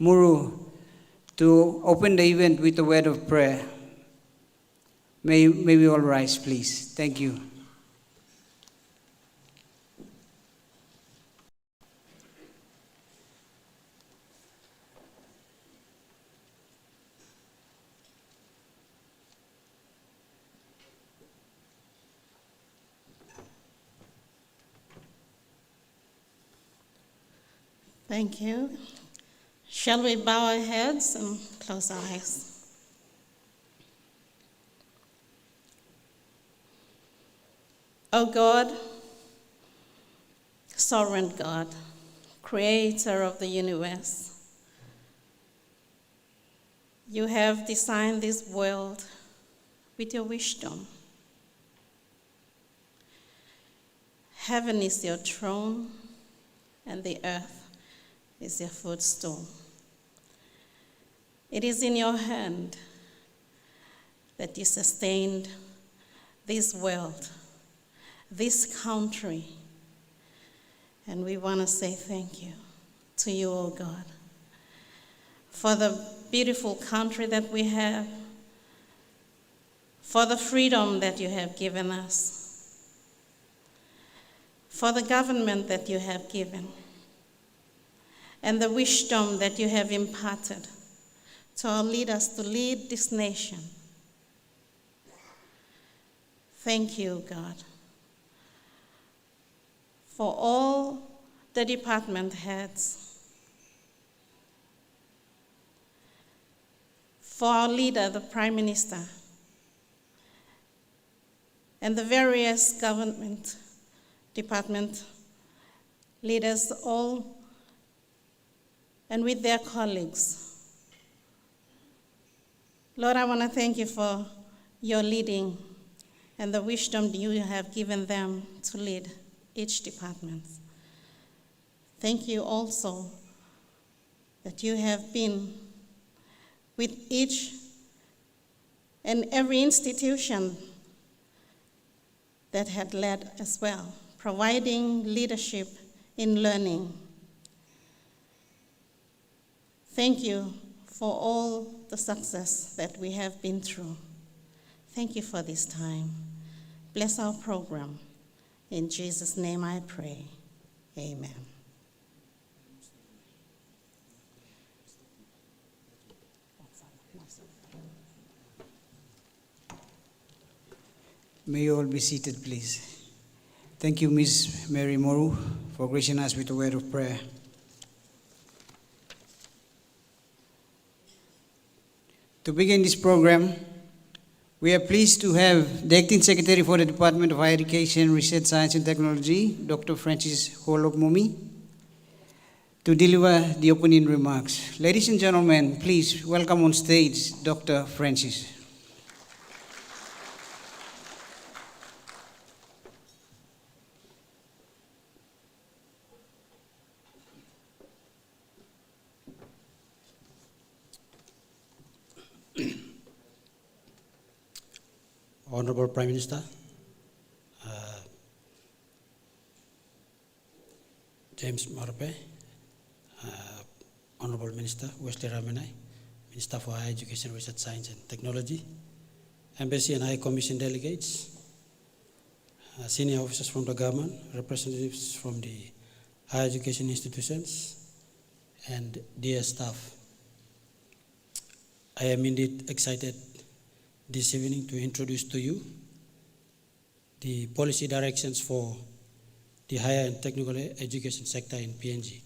Muru to open the event with a word of prayer. May we all rise, please. Thank you. Thank you. Shall we bow our heads and close our eyes? O God, sovereign God, creator of the universe, you have designed this world with your wisdom. Heaven is your throne, and the earth is your footstool. It is in your hand that you sustained this world, this country, and we want to say thank you to you, O God, for the beautiful country that we have, for the freedom that you have given us, for the government that you have given, and the wisdom that you have imparted to our leaders to lead this nation. Thank you, God, for all the department heads, for our leader, the Prime Minister, and the various government department leaders, all, and with their colleagues. Lord, I want to thank you for your leading and the wisdom you have given them to lead each department. Thank you also that you have been with each and every institution that had led as well, providing leadership in learning. Thank you for all the success that we have been through. Thank you for this time. Bless our program. In Jesus' name I pray. Amen. May you all be seated, please. Thank you, Ms. Mary Moru, for gracing us with a word of prayer. To begin this program, we are pleased to have the Acting Secretary for the Department of Higher Education, Research, Science and Technology, Dr. Francis Holop-Mumi, to deliver the opening remarks. Ladies and gentlemen, please welcome on stage Dr. Francis. Honorable Prime Minister, James Moresby, Honorable Minister Wesley Ramenai, Minister for Higher Education, Research, Science and Technology, Embassy and High Commission delegates, senior officers from the government, representatives from the higher education institutions, and dear staff. I am indeed excited this evening to introduce to you the policy directions for the higher and technical education sector in PNG.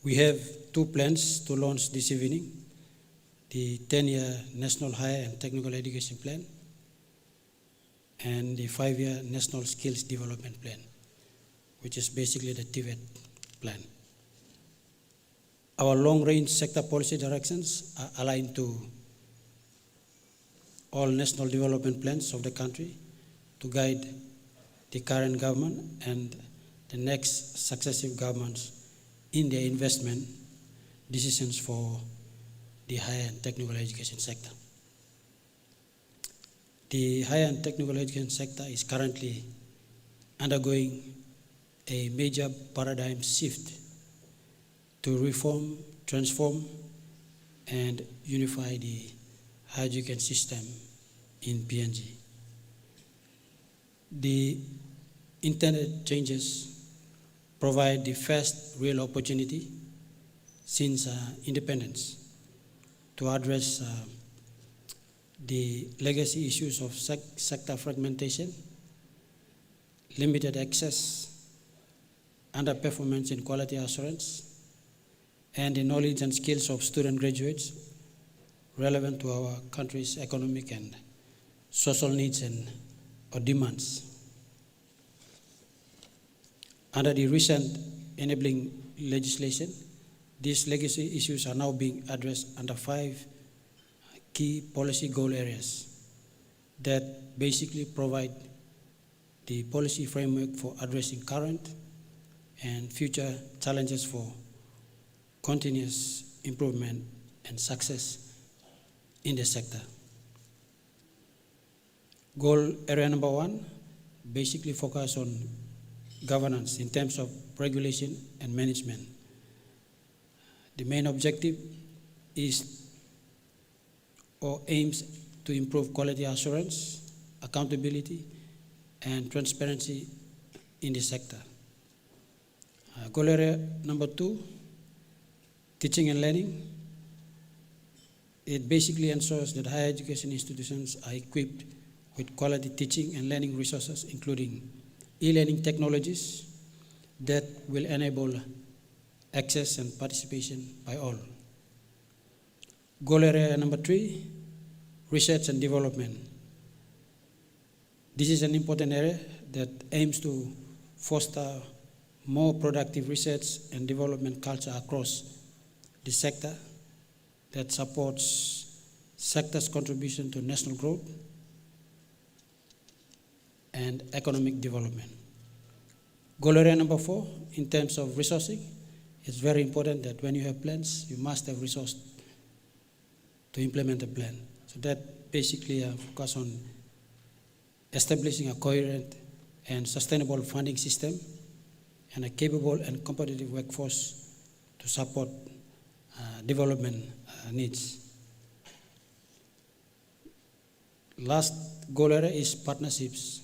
We have two plans to launch this evening: the 10-year National Higher and Technical Education Plan and the 5-year National Skills Development Plan, which is basically the TVET plan. Our long-range sector policy directions are aligned to all national development plans of the country to guide the current government and the next successive governments in their investment decisions for the higher and technical education sector. The higher and technical education sector is currently undergoing a major paradigm shift to reform, transform, and unify the higher education system in PNG. The internet changes provide the first real opportunity since independence to address the legacy issues of sector fragmentation, limited access, underperformance in quality assurance, and the knowledge and skills of student graduates relevant to our country's economic and social needs or demands. Under the recent enabling legislation, these legacy issues are now being addressed under 5 key policy goal areas that basically provide the policy framework for addressing current and future challenges for continuous improvement and success in the sector. Goal area number 1 basically focus on governance in terms of regulation and management. The main objective is or aims to improve quality assurance, accountability, and transparency in the sector. Goal area number 2, teaching and learning. It basically ensures that higher education institutions are equipped with quality teaching and learning resources, including e-learning technologies that will enable access and participation by all. Goal area number 3, research and development. This is an important area that aims to foster more productive research and development culture across the sector that supports sector's contribution to national growth and economic development. Goal area number 4, in terms of resourcing, it's very important that when you have plans, you must have resources to implement the plan. So that basically focus on establishing a coherent and sustainable funding system and a capable and competitive workforce to support development needs. Last goal area is partnerships.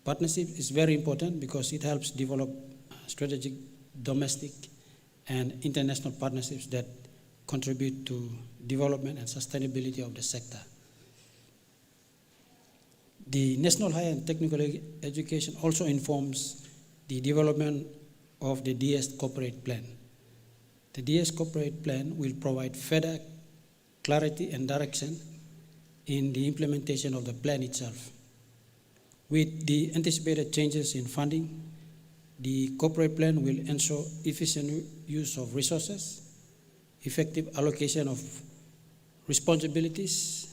Partnership is very important because it helps develop strategic domestic and international partnerships that contribute to development and sustainability of the sector. The National Higher and Technical Education also informs the development of the DS Corporate Plan. The DS Corporate Plan will provide further clarity and direction in the implementation of the plan itself. With the anticipated changes in funding, the corporate plan will ensure efficient use of resources, effective allocation of responsibilities,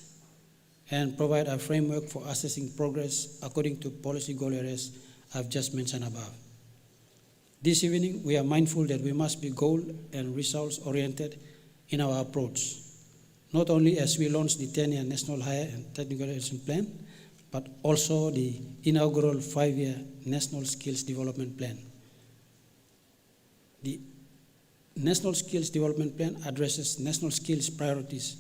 and provide a framework for assessing progress according to policy goal areas I've just mentioned above. This evening, we are mindful that we must be goal and results oriented in our approach, not only as we launch the 10-year National Higher and Technical Education Plan, but also the inaugural 5-year National Skills Development Plan. The National Skills Development Plan addresses national skills priorities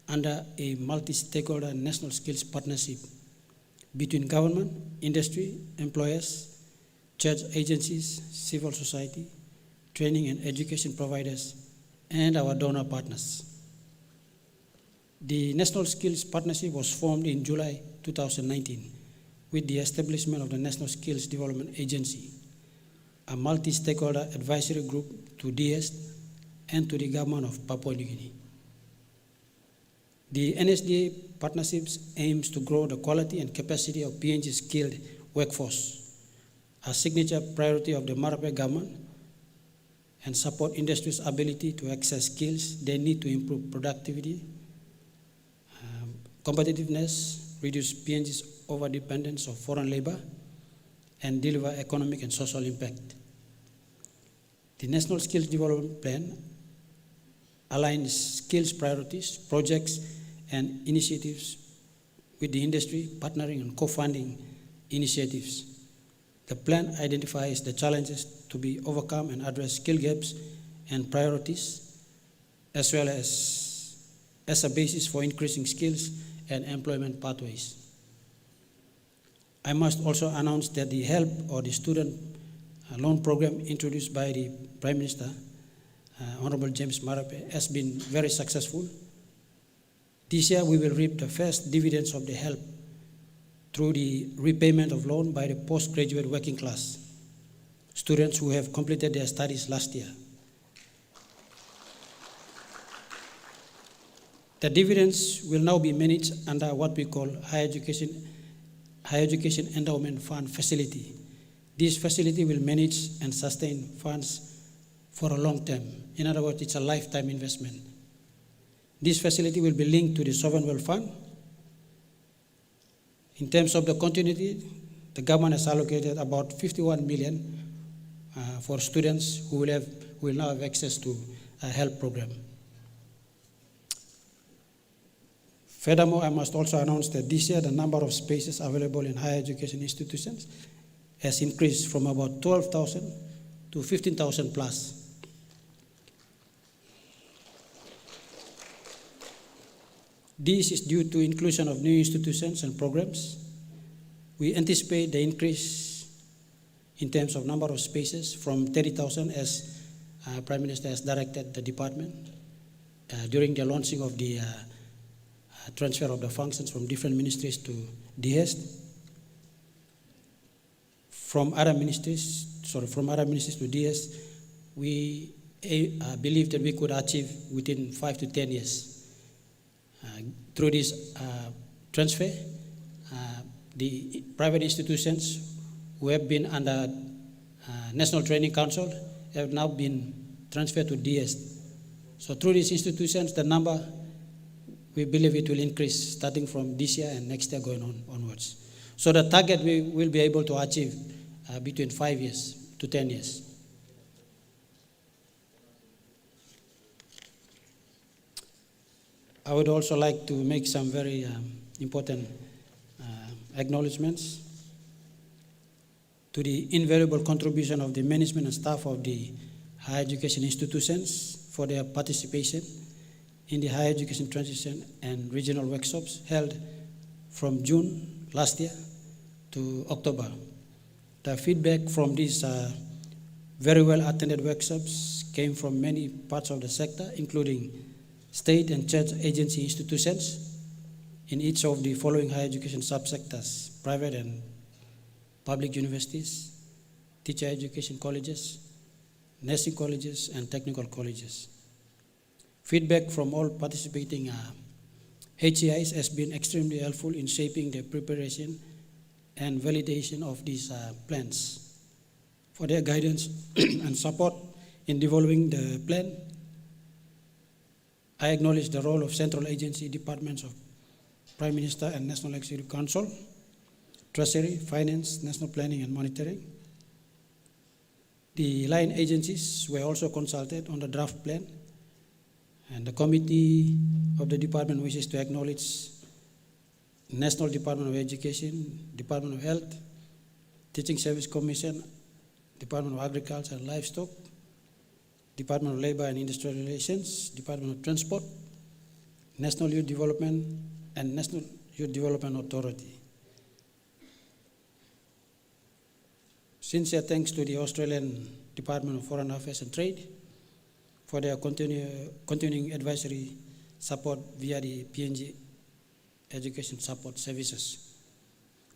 under a multi-stakeholder national skills partnership between government, industry, employers, church agencies, civil society, training and education providers, and our donor partners. The National Skills Partnership was formed in July 2019 with the establishment of the National Skills Development Agency, a multi-stakeholder advisory group to DS and to the government of Papua New Guinea. The NSDA partnerships aims to grow the quality and capacity of PNG's skilled workforce, a signature priority of the Moresby government, and support industry's ability to access skills they need to improve productivity, competitiveness, reduce PNG's overdependence of foreign labor, and deliver economic and social impact. The National Skills Development Plan aligns skills priorities, projects, and initiatives with the industry, partnering and co-funding initiatives The plan identifies the challenges to be overcome and address skill gaps and priorities, as well as a basis for increasing skills and employment pathways. I must also announce that the HELP, or the student loan program introduced by the Prime Minister, Honorable James Marape, has been very successful. This year we will reap the first dividends of the HELP through the repayment of loan by the postgraduate working class, students who have completed their studies last year. The dividends will now be managed under what we call Higher Education Endowment Fund Facility. This facility will manage and sustain funds for a long term. In other words, it's a lifetime investment. This facility will be linked to the Sovereign Wealth Fund. In terms of the continuity, the government has allocated about 51 million for students who will now have access to a HELP program. Furthermore, I must also announce that this year the number of spaces available in higher education institutions has increased from about 12,000 to 15,000 plus. This is due to inclusion of new institutions and programs. We anticipate the increase in terms of number of spaces from 30,000 as Prime Minister has directed the department during the launching of the transfer of the functions from different ministries to DHEST. From other ministries to DHEST, we believe that we could achieve within 5 to 10 years. Through this transfer, the private institutions who have been under National Training Council have now been transferred to DHEST. So through these institutions, the number, we believe it will increase starting from this year and next year going onwards. So the target we will be able to achieve between 5 years to 10 years. I would also like to make some very important acknowledgements to the invaluable contribution of the management and staff of the higher education institutions for their participation in the higher education transition and regional workshops held from June last year to October. The feedback from these very well attended workshops came from many parts of the sector, including state and church agency institutions in each of the following higher education subsectors: private and public universities, teacher education colleges, nursing colleges, and technical colleges. Feedback from all participating HEIs has been extremely helpful in shaping the preparation and validation of these plans. For their guidance and support in developing the plan, I acknowledge the role of central agency departments of Prime Minister and National Executive Council, Treasury, Finance, National Planning and Monitoring. The line agencies were also consulted on the draft plan, and the committee of the department wishes to acknowledge National Department of Education, Department of Health, Teaching Service Commission, Department of Agriculture and Livestock, Department of Labor and Industrial Relations, Department of Transport, National Youth Development, and National Youth Development Authority. Sincere thanks to the Australian Department of Foreign Affairs and Trade for their continuing advisory support via the PNG Education Support Services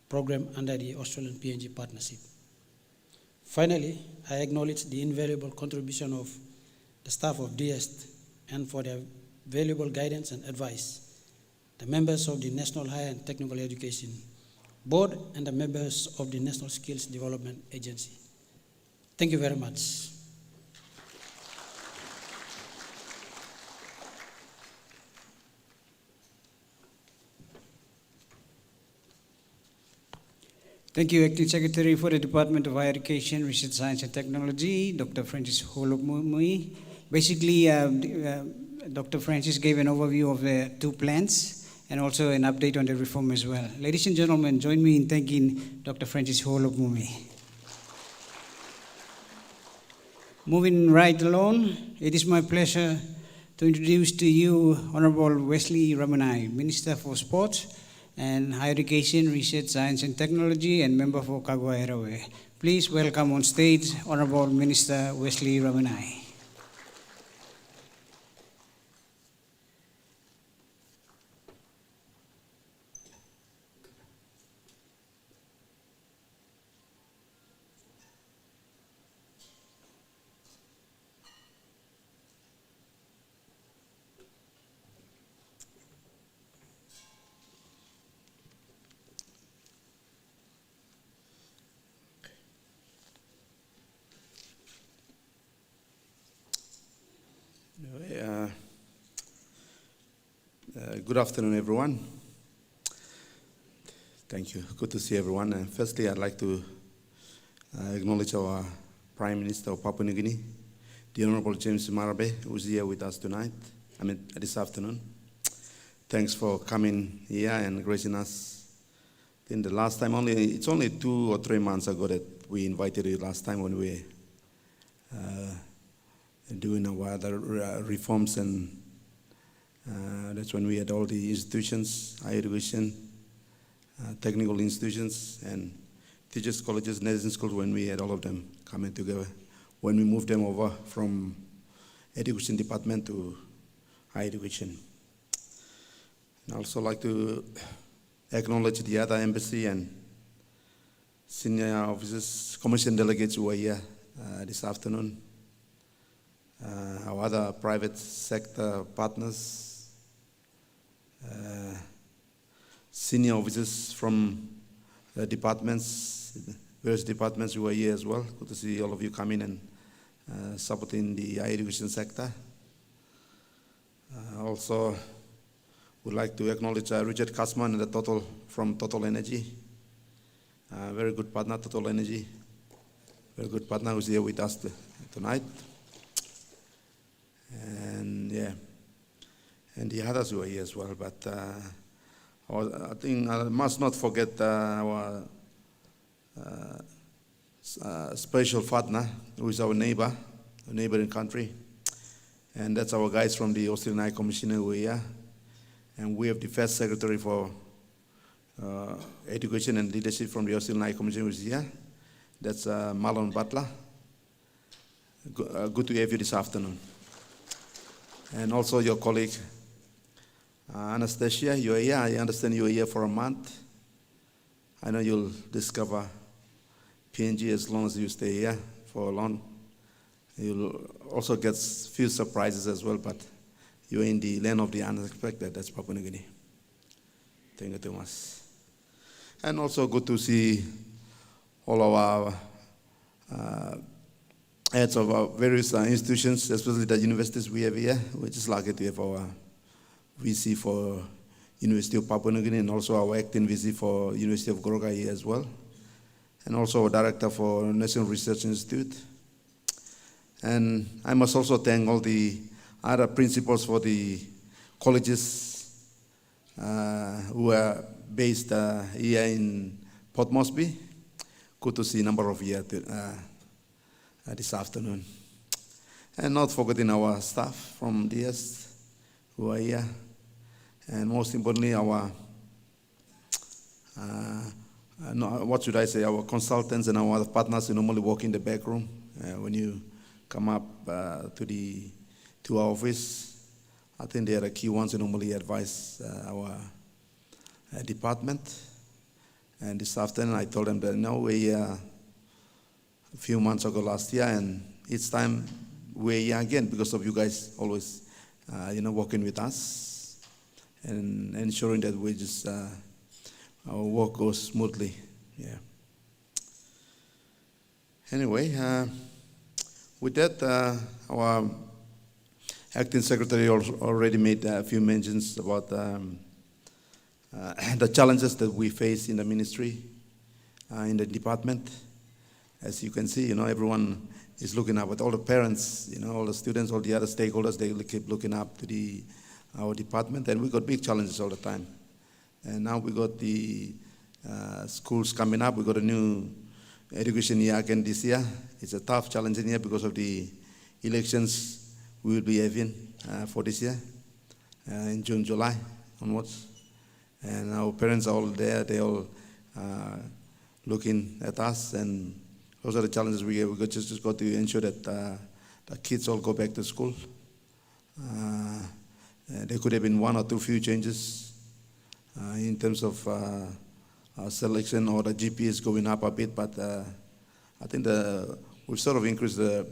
program under the Australian PNG Partnership. Finally, I acknowledge the invaluable contribution of the staff of DHEST and for their valuable guidance and advice, the members of the National Higher and Technical Education Board, and the members of the National Skills Development Agency. Thank you very much. Thank you, Acting Secretary for the Department of Higher Education, Research, Science and Technology, Dr. Francis Holopmui. Basically, Dr. Francis gave an overview of the two plans and also an update on the reform as well. Ladies and gentlemen, join me in thanking Dr. Francis Holopmui. Moving right along, it is my pleasure to introduce to you Honorable Wesley Ramanai, Minister for Sports and Higher Education, Research, Science and Technology, and Member for Kagwa Erawe. Please welcome on stage Honorable Minister Wesley Ramanai. Good afternoon, everyone. Thank you. Good to see everyone. And firstly, I'd like to acknowledge our Prime Minister of Papua New Guinea, the Honorable James Marabe, who's here with us tonight, this afternoon. Thanks for coming here and gracing us. In the last time, it's only 2 or 3 months ago that we invited you last time when we were doing our other reforms, and that's when we had all the institutions, higher education, technical institutions, and teachers' colleges, nursing schools, when we had all of them coming together, when we moved them over from education department to higher education. And I also like to acknowledge the other embassy and senior officers, commission delegates who are here this afternoon, our other private sector partners, senior officers from the departments, various departments who are here as well. Good to see all of you coming and supporting the higher education sector. Also, would like to acknowledge Richard Kasman and from Total Energy. Very good partner, Total Energy. Very good partner who's here with us tonight. And yeah, and the others who are here as well. But I think I must not forget our special partner, who is our neighboring country. And that's our guys from the Australian High Commissioner who are here. And we have the first secretary for education and leadership from the Australian High Commissioner who is here. That's Marlon Butler. Good to have you this afternoon. And also your colleague, Anastasia, you are here. I understand you are here for a month. I know you'll discover PNG as long as you stay here for long. You'll also get few surprises as well, but you're in the land of the unexpected. That's Papua New Guinea. Thank you, Thomas. And also good to see all of our heads of our various institutions, especially the universities we have here. We're just lucky to have our VC for University of Papua New Guinea and also our acting VC for University of Goroka here as well. And also our director for National Research Institute. And I must also thank all the other principals for the colleges who are based here in Port Moresby. Good to see a number of you this afternoon. And not forgetting our staff from DS who are here. And most importantly, our, our consultants and our other partners who normally work in the back room. When you come up to our office, I think they are the key ones who normally advise our department. And this afternoon I told them that no, we a few months ago last year, and each time we're here again because of you guys always working with us and ensuring that we just our work goes smoothly. Yeah. Anyway, with that, our acting secretary already made a few mentions about the challenges that we face in the ministry, in the department. As you can see, everyone is looking up, but all the parents, all the students, all the other stakeholders, they keep looking up to our department, and we got big challenges all the time. And now we got the schools coming up. We got a new education year again this year. It's a tough, challenging year because of the elections we will be having for this year in June, July onwards. And our parents are all there. They all looking at us, and those are the challenges we have. We just got to ensure that the kids all go back to school. There could have been one or two few changes in terms of selection or the GPAs going up a bit, but I think we've sort of increased the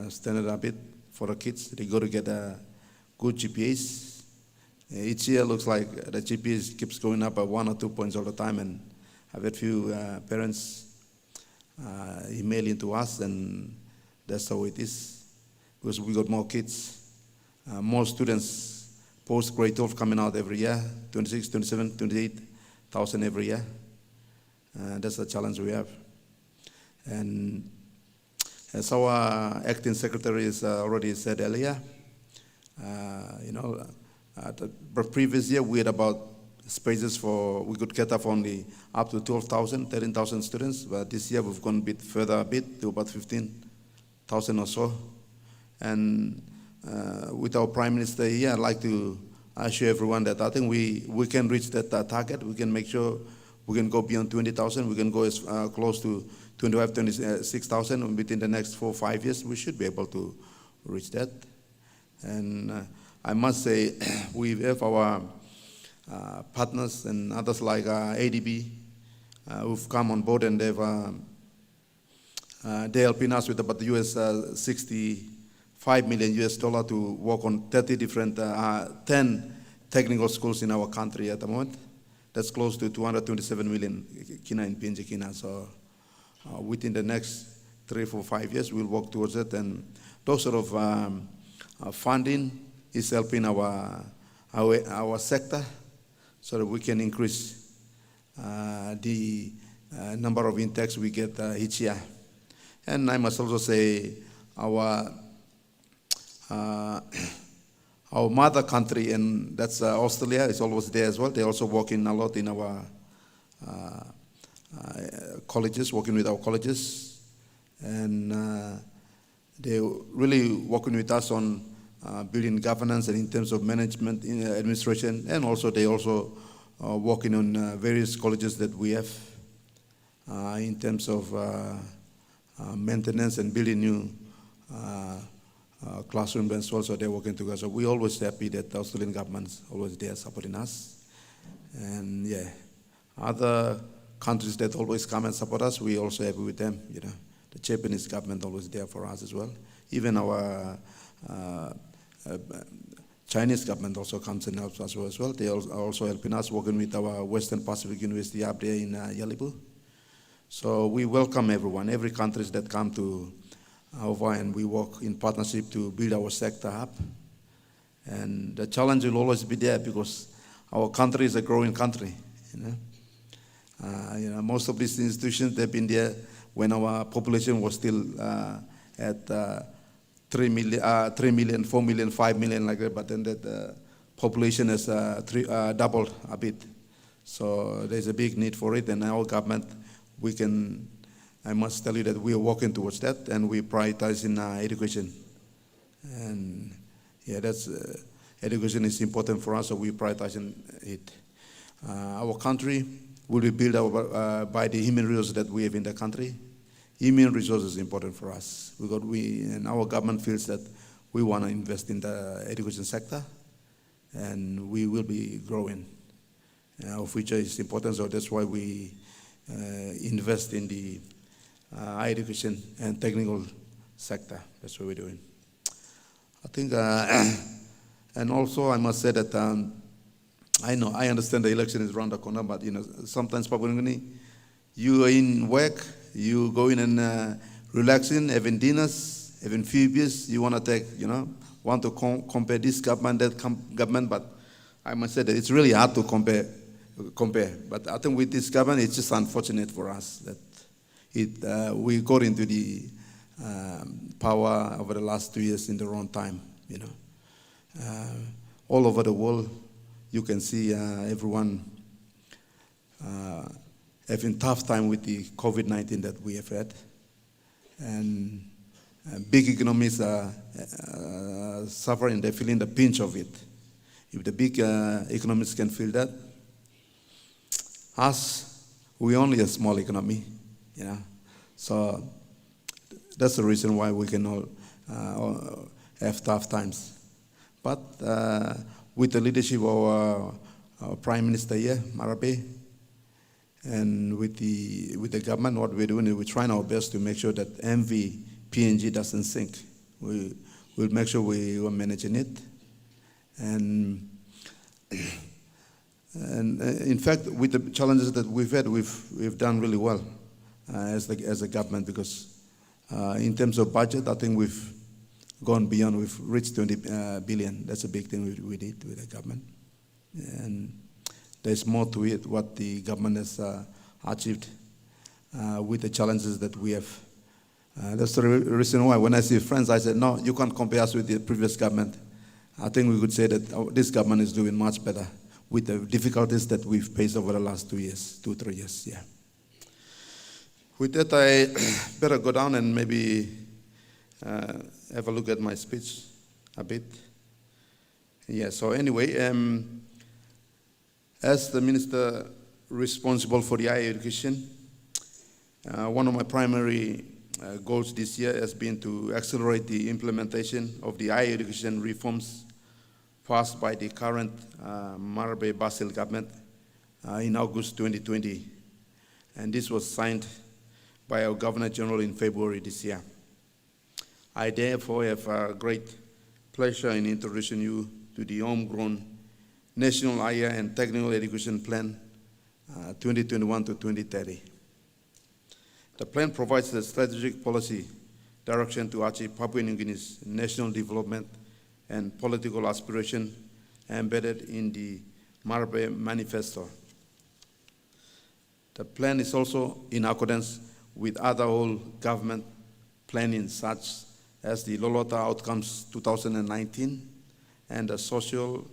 standard a bit for the kids. They got to get good GPAs. Each year looks like the GPAs keeps going up by 1 or 2 points all the time, and I've had few parents emailing to us, and that's how it is, because we got more kids. More students post grade 12 coming out every year, 26, 27, 28,000 every year. That's the challenge we have. And as our acting secretary has already said earlier, the previous year we had about spaces we could cater for only up to 12,000, 13,000 students, but this year we've gone a bit further to about 15,000 or so. And with our Prime Minister here, I'd like to assure everyone that I think we can reach that target. We can make sure we can go beyond 20,000. We can go as close to 25, 26,000 within the next 4 or 5 years. We should be able to reach that. And I must say, we have our partners and others like ADB who've come on board, and they're helping us with about the $65 million to work on 30 different, 10 technical schools in our country at the moment. That's close to 227 million kina in PNG kina. So within the next 3, 4, 5 years, we'll work towards it. And those sort of funding is helping our sector so that we can increase the number of intakes we get each year. And I must also say our mother country, and that's Australia, is always there as well. They're also working a lot in our colleges, working with our colleges. And they're really working with us on building governance and in terms of management, administration, and also they also working on various colleges that we have in terms of maintenance and building new classroom as well. So they're working together. So we're always happy that the Australian government's always there supporting us. And yeah, other countries that always come and support us, we also happy with them. The Japanese government always there for us as well. Even our Chinese government also comes and helps us as well. They are also helping us, working with our Western Pacific University up there in Yalibu. So we welcome everyone, every country that come to over, and we work in partnership to build our sector up. And the challenge will always be there because our country is a growing country. Most of these institutions, they've been there when our population was still at 3 million, 4 million, 5 million, like that, but then that population has doubled a bit. So there's a big need for it, and our government, I must tell you that we are working towards that, and we prioritize in education. And yeah, education is important for us, so we prioritize in it. Our country will be built by the human resources that we have in the country. Human resources is important for us because and our government feels that we want to invest in the education sector, and we will be growing. Our future is important, so that's why we invest in the higher education and technical sector. That's what we're doing. I think, and also I must say that I understand the election is around the corner, but sometimes you are in work, you go in and relaxing, having dinners, having few beers. You want to want to compare this government, that government, but I must say that it's really hard to compare. But I think with this government, it's just unfortunate for us that we got into the power over the last 2 years in the wrong time. All over the world, you can see everyone having tough time with the COVID-19 that we have had. And big economies are suffering, they're feeling the pinch of it. If the big economies can feel that, us, we're only a small economy, you know. So that's the reason why we can all have tough times. But with the leadership of our Prime Minister here, Moresby, and with the government, what we're doing is we're trying our best to make sure that MV PNG doesn't sink. We'll make sure we are managing it. And in fact, with the challenges that we've had, we've done really well as a government, because in terms of budget, I think we've gone beyond. We've reached 20 billion. That's a big thing we did with the government. And there's more to it, what the government has achieved with the challenges that we have. That's the reason why when I see friends, I said, no, you can't compare us with the previous government. I think we could say that this government is doing much better with the difficulties that we've faced over the last 2 years, 2-3 years, yeah. With that, I better go down and maybe have a look at my speech a bit. Yeah, so anyway, as the minister responsible for the higher education, one of my primary goals this year has been to accelerate the implementation of the higher education reforms passed by the current Moresby Basil government in August 2020. And this was signed by our Governor General in February this year. I therefore have a great pleasure in introducing you to the homegrown National Higher and Technical Education Plan 2021 to 2030. The plan provides the strategic policy direction to achieve Papua New Guinea's national development and political aspiration embedded in the Moresby Manifesto. The plan is also in accordance with other whole government planning, such as the Lolota Outcomes 2019 and the Social,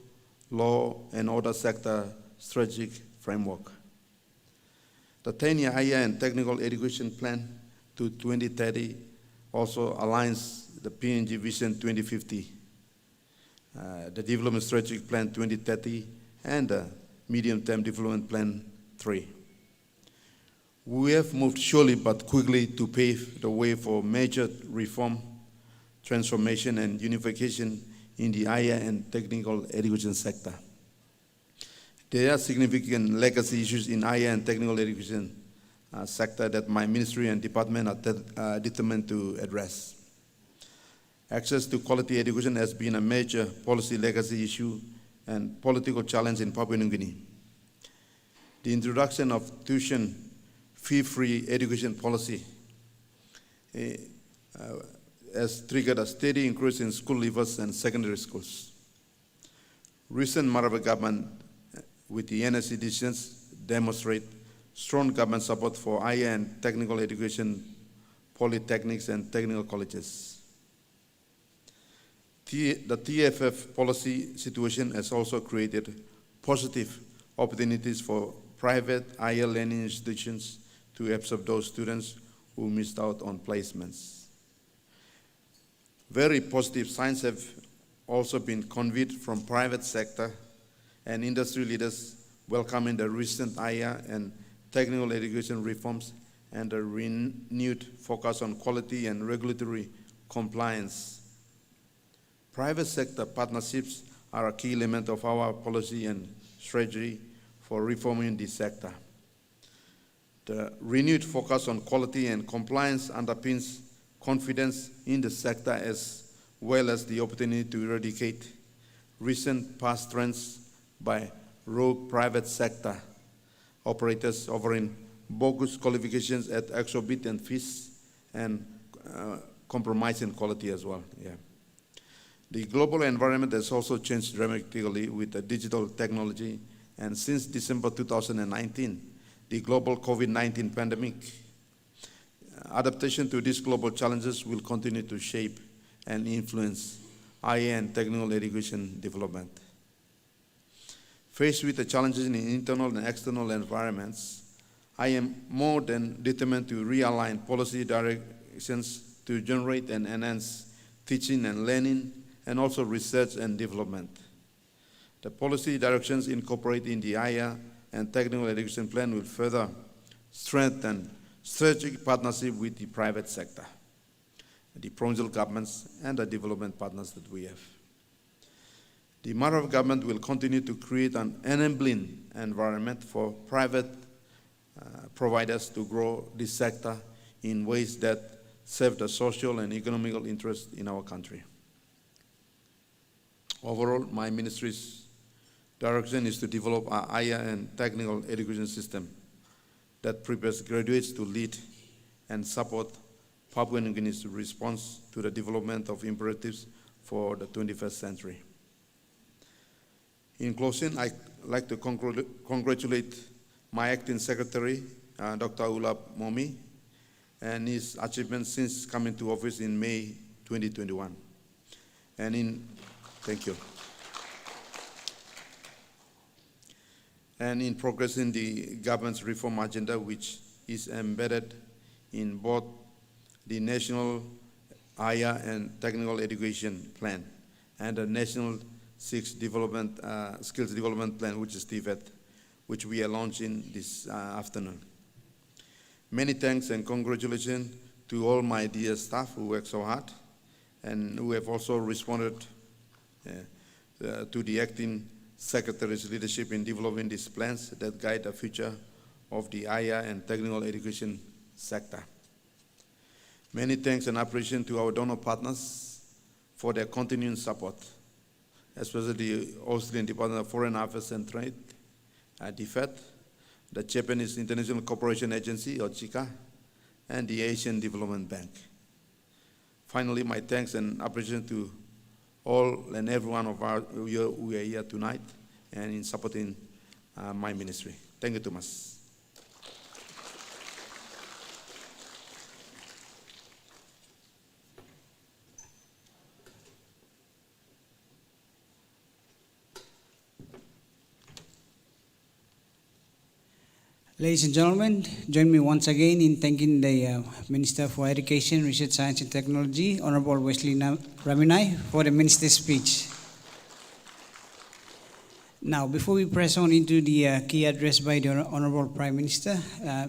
Law and Order Sector Strategic Framework. The 10-year Higher and Technical Education Plan to 2030 also aligns the PNG Vision 2050, the Development Strategic Plan 2030, and the Medium-Term Development Plan 3. We have moved surely but quickly to pave the way for major reform, transformation, and unification in the higher and technical education sector. There are significant legacy issues in higher and technical education sector that my ministry and department are determined to address. Access to quality education has been a major policy legacy issue and political challenge in Papua New Guinea. The introduction of tuition fee-free education policy has triggered a steady increase in school leavers and secondary schools. Recent Moresby government with the NSC decisions demonstrate strong government support for higher and technical education, polytechnics and technical colleges. The TFF policy situation has also created positive opportunities for private higher learning institutions to absorb those students who missed out on placements. Very positive signs have also been conveyed from private sector and industry leaders welcoming the recent higher and technical education reforms and a renewed focus on quality and regulatory compliance. Private sector partnerships are a key element of our policy and strategy for reforming this sector. The renewed focus on quality and compliance underpins confidence in the sector as well as the opportunity to eradicate recent past trends by rogue private sector operators offering bogus qualifications at exorbitant fees and compromising quality as well. Yeah. The global environment has also changed dramatically with the digital technology, and since December 2019, the global COVID-19 pandemic. Adaptation to these global challenges will continue to shape and influence higher and technical education development. Faced with the challenges in internal and external environments, I am more than determined to realign policy directions to generate and enhance teaching and learning, and also research and development. The policy directions incorporated in the higher and technical education plan will further strengthen strategic partnership with the private sector, the provincial governments, and the development partners that we have. The matter of government will continue to create an enabling environment for private providers to grow this sector in ways that serve the social and economical interests in our country. Overall, my ministry's direction is to develop a higher and technical education system that prepares graduates to lead and support Papua New Guinea's response to the development of imperatives for the 21st century. In closing, I'd like to congratulate my acting secretary, Dr. Ulap Momi, and his achievements since coming to office in May 2021. Thank you. And in progressing the government's reform agenda, which is embedded in both the National Higher and Technical Education Plan and the National Skills Development Plan, which is TVET, which we are launching this afternoon. Many thanks and congratulations to all my dear staff who work so hard and who have also responded to the acting Secretary's leadership in developing these plans that guide the future of the higher and technical education sector. Many thanks and appreciation to our donor partners for their continuing support, especially the Australian Department of Foreign Affairs and Trade, DFAT, the Japanese International Cooperation Agency, or JICA, and the Asian Development Bank. Finally, my thanks and appreciation to all and every one of our who are here tonight and in supporting my ministry. Thank you too much. Ladies and gentlemen, join me once again in thanking the Minister for Education, Research, Science and Technology, Honorable Wesley Raminai, for the minister's speech. Now, before we press on into the key address by the Honorable Prime Minister,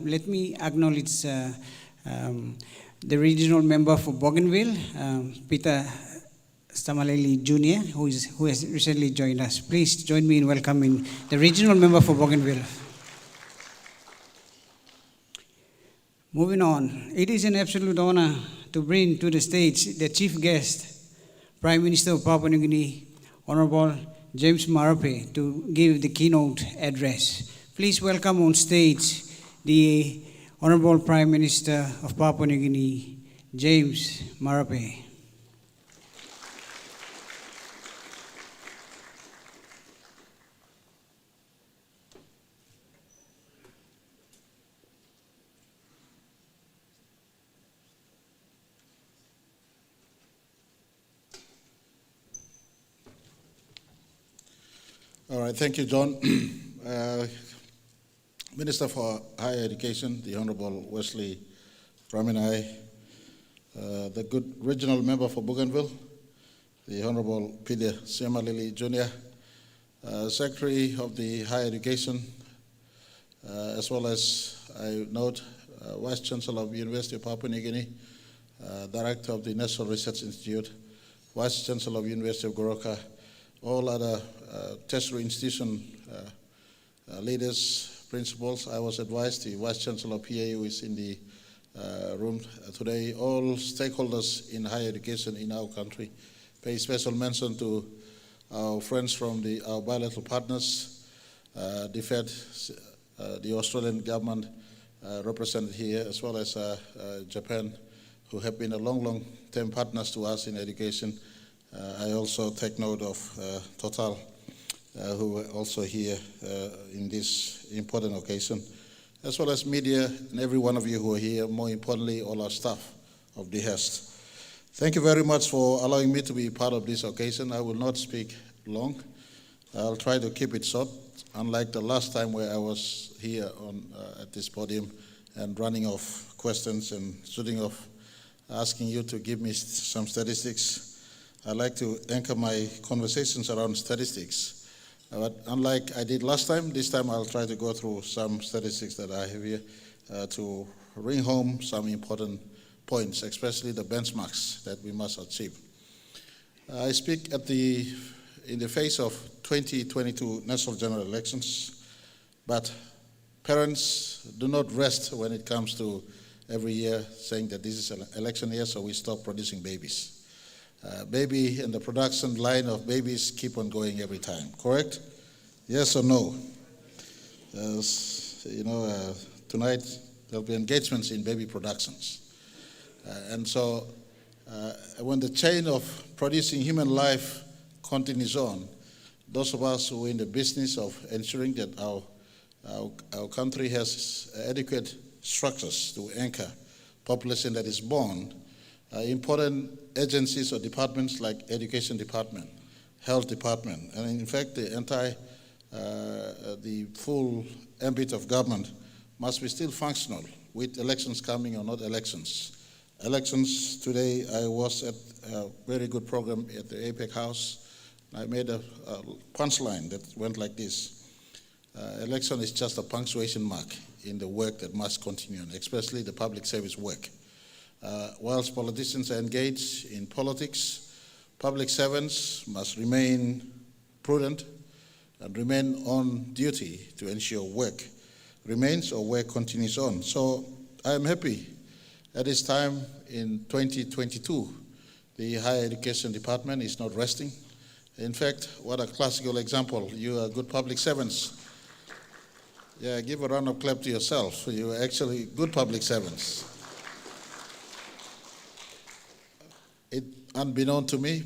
let me acknowledge the regional member for Bougainville, Peter Stamaleli Jr., who has recently joined us. Please join me in welcoming the regional member for Bougainville. Moving on, it is an absolute honor to bring to the stage the chief guest, Prime Minister of Papua New Guinea, Honorable James Marape, to give the keynote address. Please welcome on stage the Honorable Prime Minister of Papua New Guinea, James Marape. All right, thank you, John. Minister for Higher Education, the Honorable Wesley Raminai, the good regional member for Bougainville, the Honorable Peter Stamaleli Jr., Secretary of the Higher Education, as well as, I note, Vice Chancellor of the University of Papua New Guinea, Director of the National Research Institute, Vice Chancellor of the University of Goroka, all other tertiary institution leaders, principals. I was advised the Vice Chancellor of PAU is in the room today. All stakeholders in higher education in our country. Pay special mention to our friends from our bilateral partners, the Fed, the Australian government represented here, as well as Japan, who have been a long-term partners to us in education. I also take note of Total, who are also here in this important occasion, as well as media and every one of you who are here, more importantly, all our staff of the HEST. Thank you very much for allowing me to be part of this occasion. I will not speak long. I'll try to keep it short. unlike the last time where I was here at this podium and running off questions and shooting off, asking you to give me some statistics, I like to anchor my conversations around statistics. But unlike I did last time, this time I'll try to go through some statistics that I have here to bring home some important points, especially the benchmarks that we must achieve. I speak in the face of 2022 national general elections, but parents do not rest when it comes to every year saying that this is an election year, so we stop producing babies. Baby and the production line of babies keep on going every time, correct? Yes or no? Tonight there'll be engagements in baby productions. And so when the chain of producing human life continues on, those of us who are in the business of ensuring that our country has adequate structures to anchor population that is born, important agencies or departments like education department, health department, and in fact the full ambit of government must be still functional with elections coming or not elections. Elections today, I was at a very good program at the APEC House. I made a punchline that went like this. Election is just a punctuation mark in the work that must continue, especially the public service work. Whilst politicians are engaged in politics, public servants must remain prudent and remain on duty to ensure work remains or work continues on. So I am happy at this time in 2022, the Higher Education Department is not resting. In fact, what a classical example. You are good public servants. Yeah, give a round of clap to yourself. You are actually good public servants. Unbeknown to me,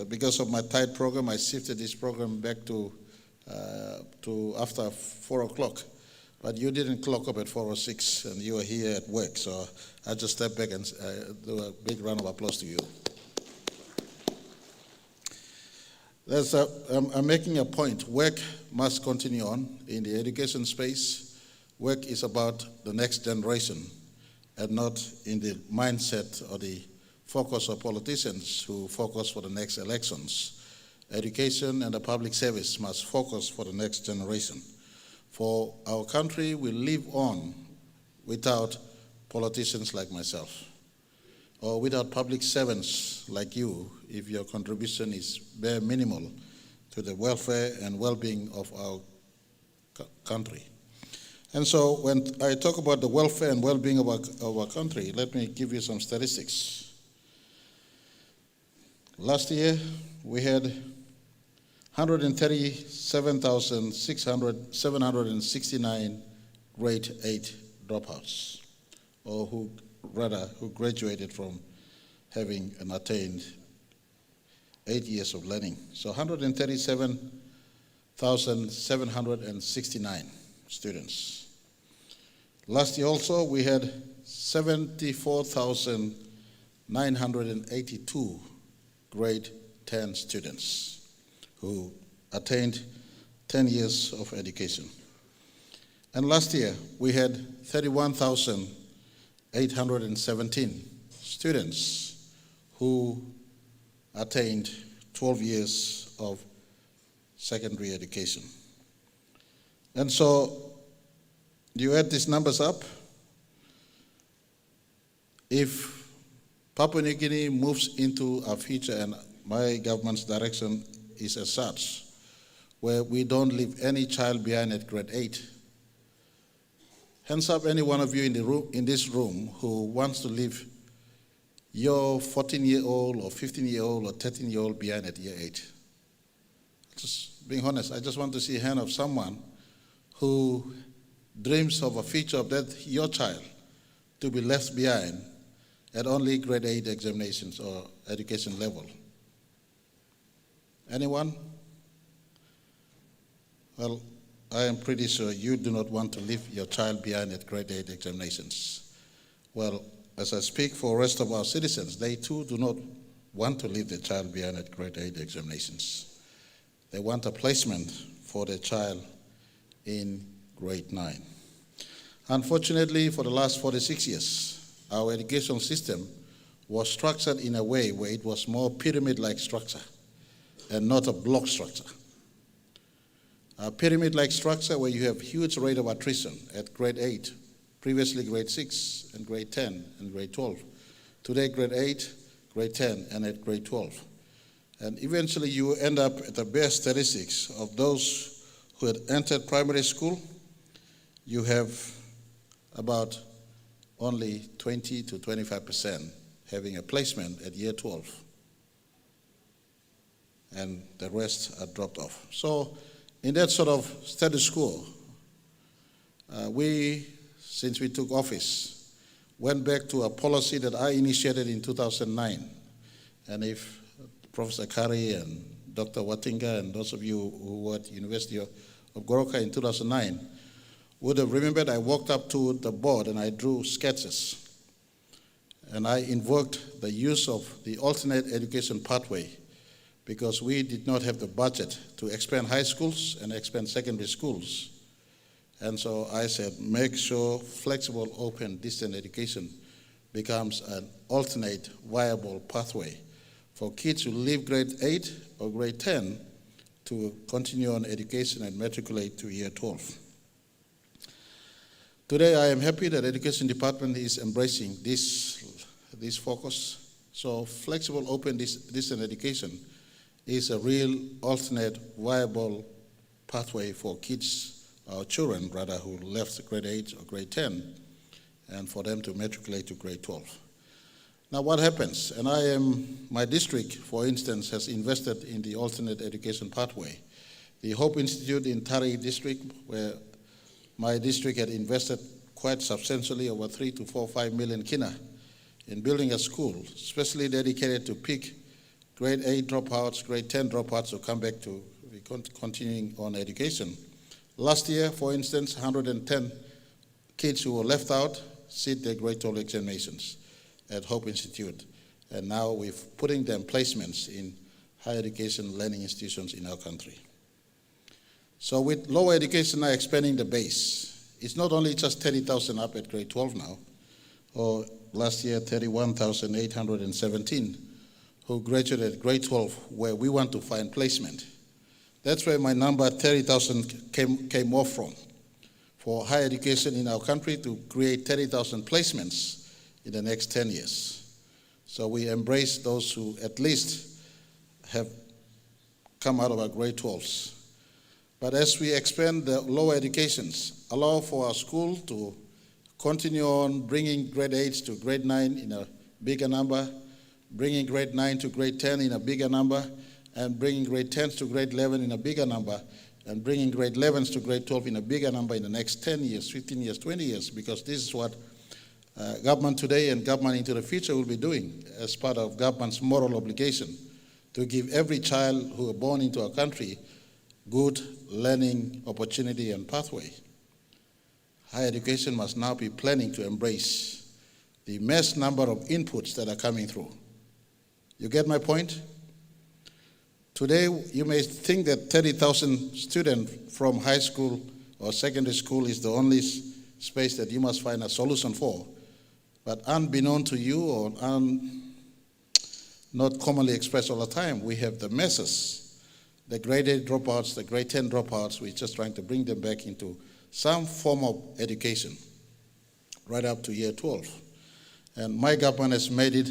because of my tight program, I shifted this program back to after 4 o'clock. But you didn't clock up at 4 or 6, and you were here at work. So I just step back and do a big round of applause to you. I'm making a point. Work must continue on in the education space. Work is about the next generation and not in the mindset or the focus of politicians who focus for the next elections. Education and the public service must focus for the next generation. For our country will live on without politicians like myself or without public servants like you if your contribution is bare minimal to the welfare and well-being of our country. And so when I talk about the welfare and well-being of our country, let me give you some statistics. Last year, we had 137,769 grade 8 dropouts, or who graduated from having and attained 8 years of learning. So 137,769 students. Last year also, we had 74,982 grade 10 students who attained 10 years of education. And last year, we had 31,817 students who attained 12 years of secondary education. And so, you add these numbers up. If Papua New Guinea moves into a future, and my government's direction is as such, where we don't leave any child behind at grade 8. Hands up any one of you in this room who wants to leave your 14-year-old or 15-year-old or 13-year-old behind at year 8. Just being honest, I just want to see a hand of someone who dreams of a future of your child to be left behind at only grade 8 examinations or education level. Anyone? Well, I am pretty sure you do not want to leave your child behind at grade 8 examinations. Well, as I speak for the rest of our citizens, they too do not want to leave their child behind at grade 8 examinations. They want a placement for their child in grade 9. Unfortunately, for the last 46 years, our education system was structured in a way where it was more pyramid-like structure and not a block structure. A pyramid-like structure where you have huge rate of attrition at grade 8, previously grade 6 and grade 10 and grade 12. Today grade 8, grade 10 and at grade 12. And eventually you end up at the bare statistics of those who had entered primary school. You have about only 20 to 25% having a placement at year 12. And the rest are dropped off. So in that sort of status quo, we, since we took office, went back to a policy that I initiated in 2009. And if Professor Kari and Dr. Watinga and those of you who were at University of Goroka in 2009 would have remembered, I walked up to the board and I drew sketches. And I invoked the use of the alternate education pathway because we did not have the budget to expand high schools and expand secondary schools. And so I said, make sure flexible, open, distant education becomes an alternate viable pathway for kids who leave grade 8 or grade 10 to continue on education and matriculate to year 12. Today I am happy that the Education Department is embracing this focus. So flexible, open, distant education is a real alternate viable pathway for kids, our children rather, who left grade 8 or grade 10 and for them to matriculate to grade 12. Now what happens, and my district, for instance, has invested in the alternate education pathway. The Hope Institute in Tari district, where my district had invested quite substantially, over 3 to 4, 5 million kina, in building a school, especially dedicated to pick grade 8 dropouts, grade 10 dropouts who come back to continuing on education. Last year, for instance, 110 kids who were left out sit their grade 12 examinations at Hope Institute. And now we're putting them placements in higher education learning institutions in our country. So with lower education now expanding the base, it's not only just 30,000 up at grade 12 now, or last year 31,817 who graduated grade 12 where we want to find placement. That's where my number 30,000 came off from, for higher education in our country to create 30,000 placements in the next 10 years. So we embrace those who at least have come out of our grade 12s. But as we expand the lower educations, allow for our school to continue on bringing grade 8s to grade 9 in a bigger number, bringing grade 9 to grade 10 in a bigger number, and bringing grade 10s to grade 11 in a bigger number, and bringing grade 11s to grade 12 in a bigger number in the next 10 years, 15 years, 20 years, because this is what government today and government into the future will be doing as part of government's moral obligation to give every child who are born into our country good learning opportunity and pathway. Higher education must now be planning to embrace the mass number of inputs that are coming through. You get my point? Today, you may think that 30,000 students from high school or secondary school is the only space that you must find a solution for. But unbeknown to you, or not commonly expressed all the time, we have the masses, the grade 8 dropouts, the grade 10 dropouts. We're just trying to bring them back into some form of education, right up to year 12. And my government has made it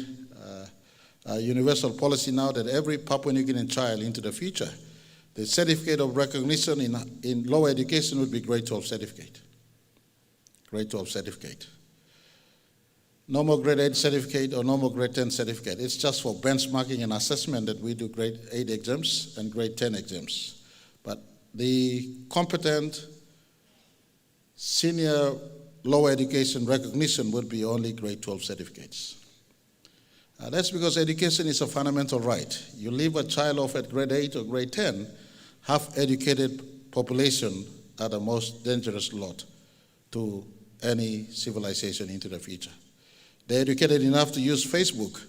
a universal policy now that every Papua New Guinean child into the future, the certificate of recognition in lower education would be grade 12 certificate. Grade 12 certificate. No more grade 8 certificate or no more grade 10 certificate. It's just for benchmarking and assessment that we do grade 8 exams and grade 10 exams. But the competent senior lower education recognition would be only grade 12 certificates. That's because education is a fundamental right. You leave a child off at grade 8 or grade 10, half-educated population are the most dangerous lot to any civilization into the future. They're educated enough to use Facebook,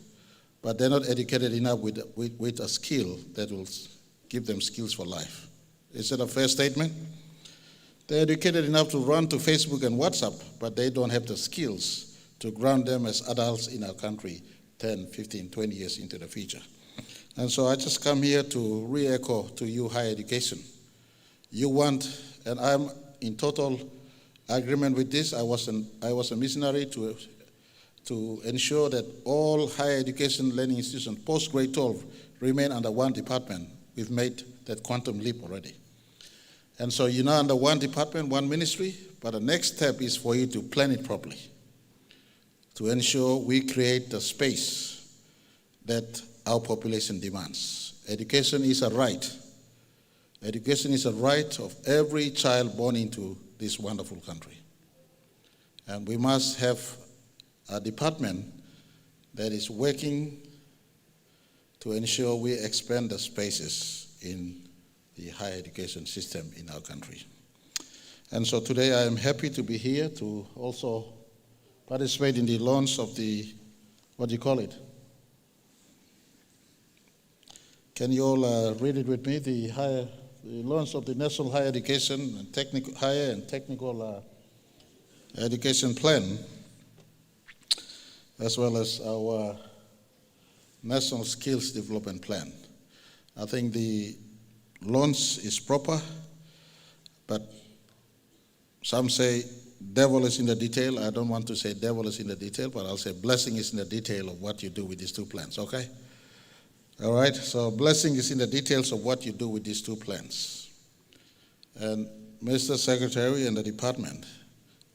but they're not educated enough with a skill that will give them skills for life. Is that a fair statement? They're educated enough to run to Facebook and WhatsApp, but they don't have the skills to ground them as adults in our country 10, 15, 20 years into the future. And so I just come here to re-echo to you higher education. You want, and I'm in total agreement with this. I was a missionary to ensure that all higher education learning institutions post-grade 12 remain under one department. We've made that quantum leap already. And so you're now under one department, one ministry, but the next step is for you to plan it properly, to ensure we create the space that our population demands. Education is a right. Education is a right of every child born into this wonderful country. And we must have a department that is working to ensure we expand the spaces in the higher education system in our country. And so today I am happy to be here to also participate in the launch of the, what do you call it? Can you all read it with me? The launch of the National Higher Education and Higher and Technical Education Plan, as well as our National Skills Development Plan. I think the launch is proper, but some say devil is in the detail. I don't want to say devil is in the detail, but I'll say blessing is in the detail of what you do with these two plans, okay? All right, so blessing is in the details of what you do with these two plans. And Mr. Secretary and the department,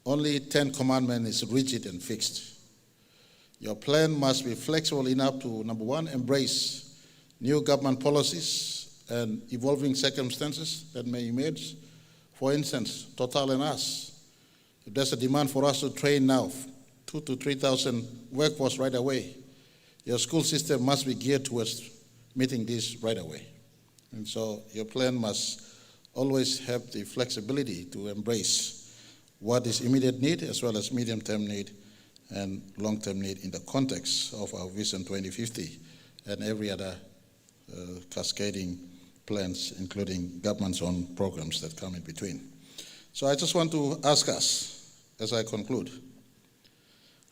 only 10 commandments is rigid and fixed. Your plan must be flexible enough to, number one, embrace new government policies and evolving circumstances that may emerge. For instance, Total and us. If there's a demand for us to train now, 2,000 to 3,000 workforce right away, your school system must be geared towards meeting this right away. And so your plan must always have the flexibility to embrace what is immediate need as well as medium-term need and long-term need in the context of our Vision 2050 and every other cascading plans, including government's own programs that come in between. So I just want to ask us, as I conclude,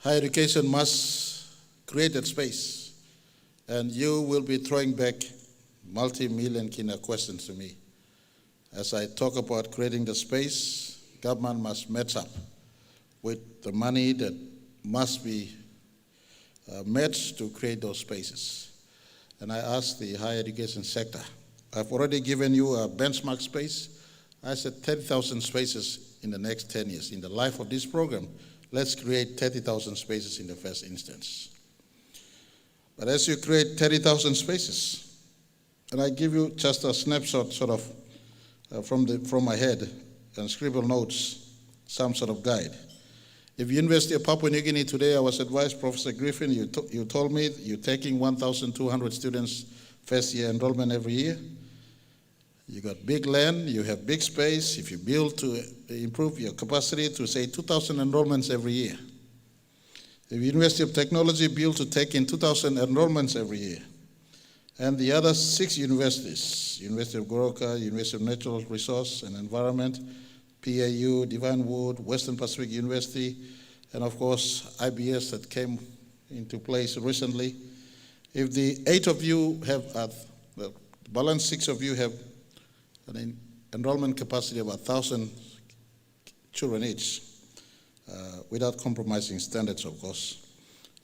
higher education must create that space, and you will be throwing back multi-million questions to me. As I talk about creating the space, government must match up with the money that must be matched to create those spaces. And I ask the higher education sector, I've already given you a benchmark space. I said 30,000 spaces in the next 10 years. In the life of this program, let's create 30,000 spaces in the first instance. But as you create 30,000 spaces, and I give you just a snapshot sort of from my head and scribble notes, some sort of guide. If University of Papua New Guinea today, I was advised, Professor Griffin, you told me you're taking 1,200 students first year enrollment every year. You got big land, you have big space. If you build to improve your capacity to say 2,000 enrollments every year. If University of Technology build to take in 2,000 enrollments every year. And the other 6 universities, University of Goroka, University of Natural Resource and Environment, PAU, Divine Wood, Western Pacific University, and of course IBS that came into place recently. If the 8 of you have, the balance 6 of you have an enrollment capacity of 1,000 children each, without compromising standards, of course.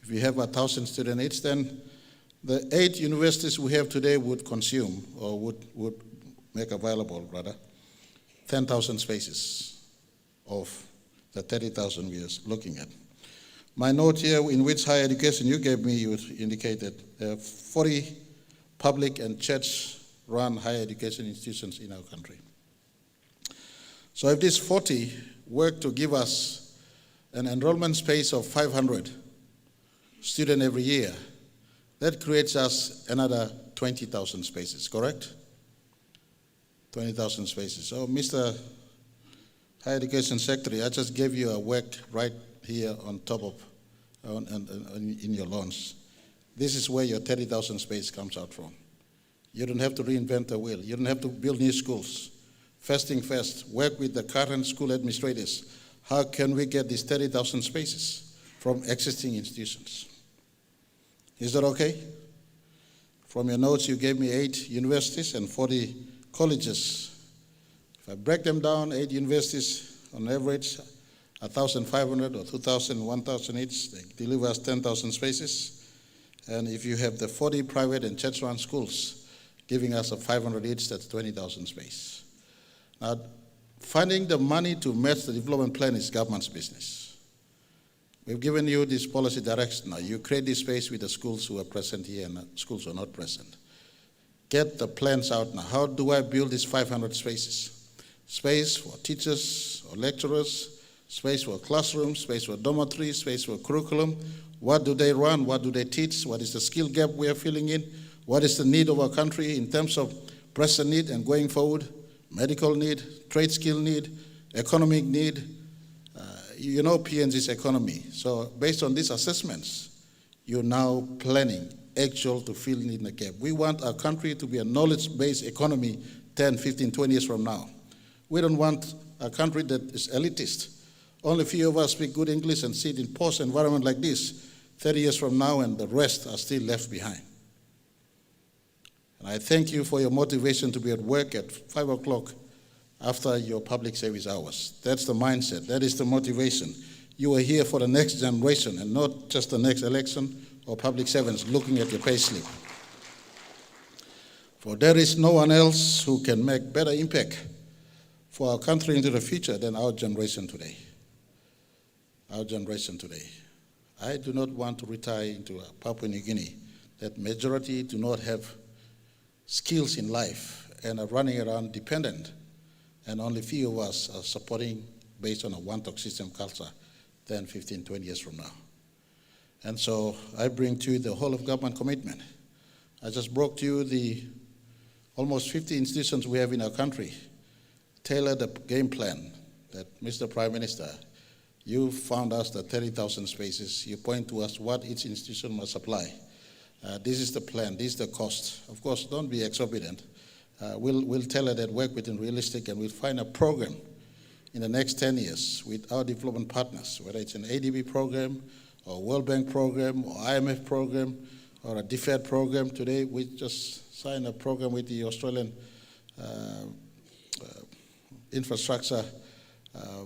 If you have 1,000 students each, then the 8 universities we have today would consume, or would make available, rather, 10,000 spaces of the 30,000 we are looking at. My note here, in which higher education you gave me, you indicated 40 public and church-run higher education institutions in our country. So if these 40 work to give us an enrollment space of 500 students every year, that creates us another 20,000 spaces, correct? 20,000 spaces. So, Mr. Higher Education Secretary, I just gave you a work right here on top of, in your launch. This is where your 30,000 space comes out from. You don't have to reinvent the wheel. You don't have to build new schools. First thing first, work with the current school administrators. How can we get these 30,000 spaces from existing institutions? Is that okay? From your notes, you gave me 8 universities and 40 colleges. If I break them down, 8 universities on average, 1,500 or 2,000, 1,000 each, they deliver us 10,000 spaces. And if you have the 40 private and church-run schools giving us a 500 each, that's 20,000 space. Now, finding the money to match the development plan is government's business. We've given you this policy direction. Now, you create this space with the schools who are present here and schools who are not present. Get the plans out now. How do I build these 500 spaces? Space for teachers or lecturers, space for classrooms, space for dormitories, space for curriculum. What do they run? What do they teach? What is the skill gap we are filling in? What is the need of our country in terms of present need and going forward? Medical need, trade skill need, economic need. You know PNG's economy. So based on these assessments, you're now planning actual to fill in the gap. We want our country to be a knowledge-based economy 10, 15, 20 years from now. We don't want a country that is elitist. Only a few of us speak good English and sit in post environment like this 30 years from now, and the rest are still left behind. And I thank you for your motivation to be at work at 5 o'clock after your public service hours. That's the mindset. That is the motivation. You are here for the next generation and not just the next election or public servants looking at your payslip. For there is no one else who can make better impact for our country into the future than our generation today. Our generation today. I do not want to retire into Papua New Guinea. That majority do not have skills in life and are running around dependent, and only few of us are supporting based on a one-talk system culture 10, 15, 20 years from now. And so I bring to you the whole of government commitment. I just brought to you the almost 50 institutions we have in our country. Tailor the game plan that Mr. Prime Minister, you found us the 30,000 spaces. You point to us what each institution must supply. This is the plan, this is the cost. Of course, don't be exorbitant. We'll tell her that work within realistic, and we'll find a program in the next 10 years with our development partners, whether it's an ADB program or World Bank program or IMF program or a DFED program. Today, we just signed a program with the Australian infrastructure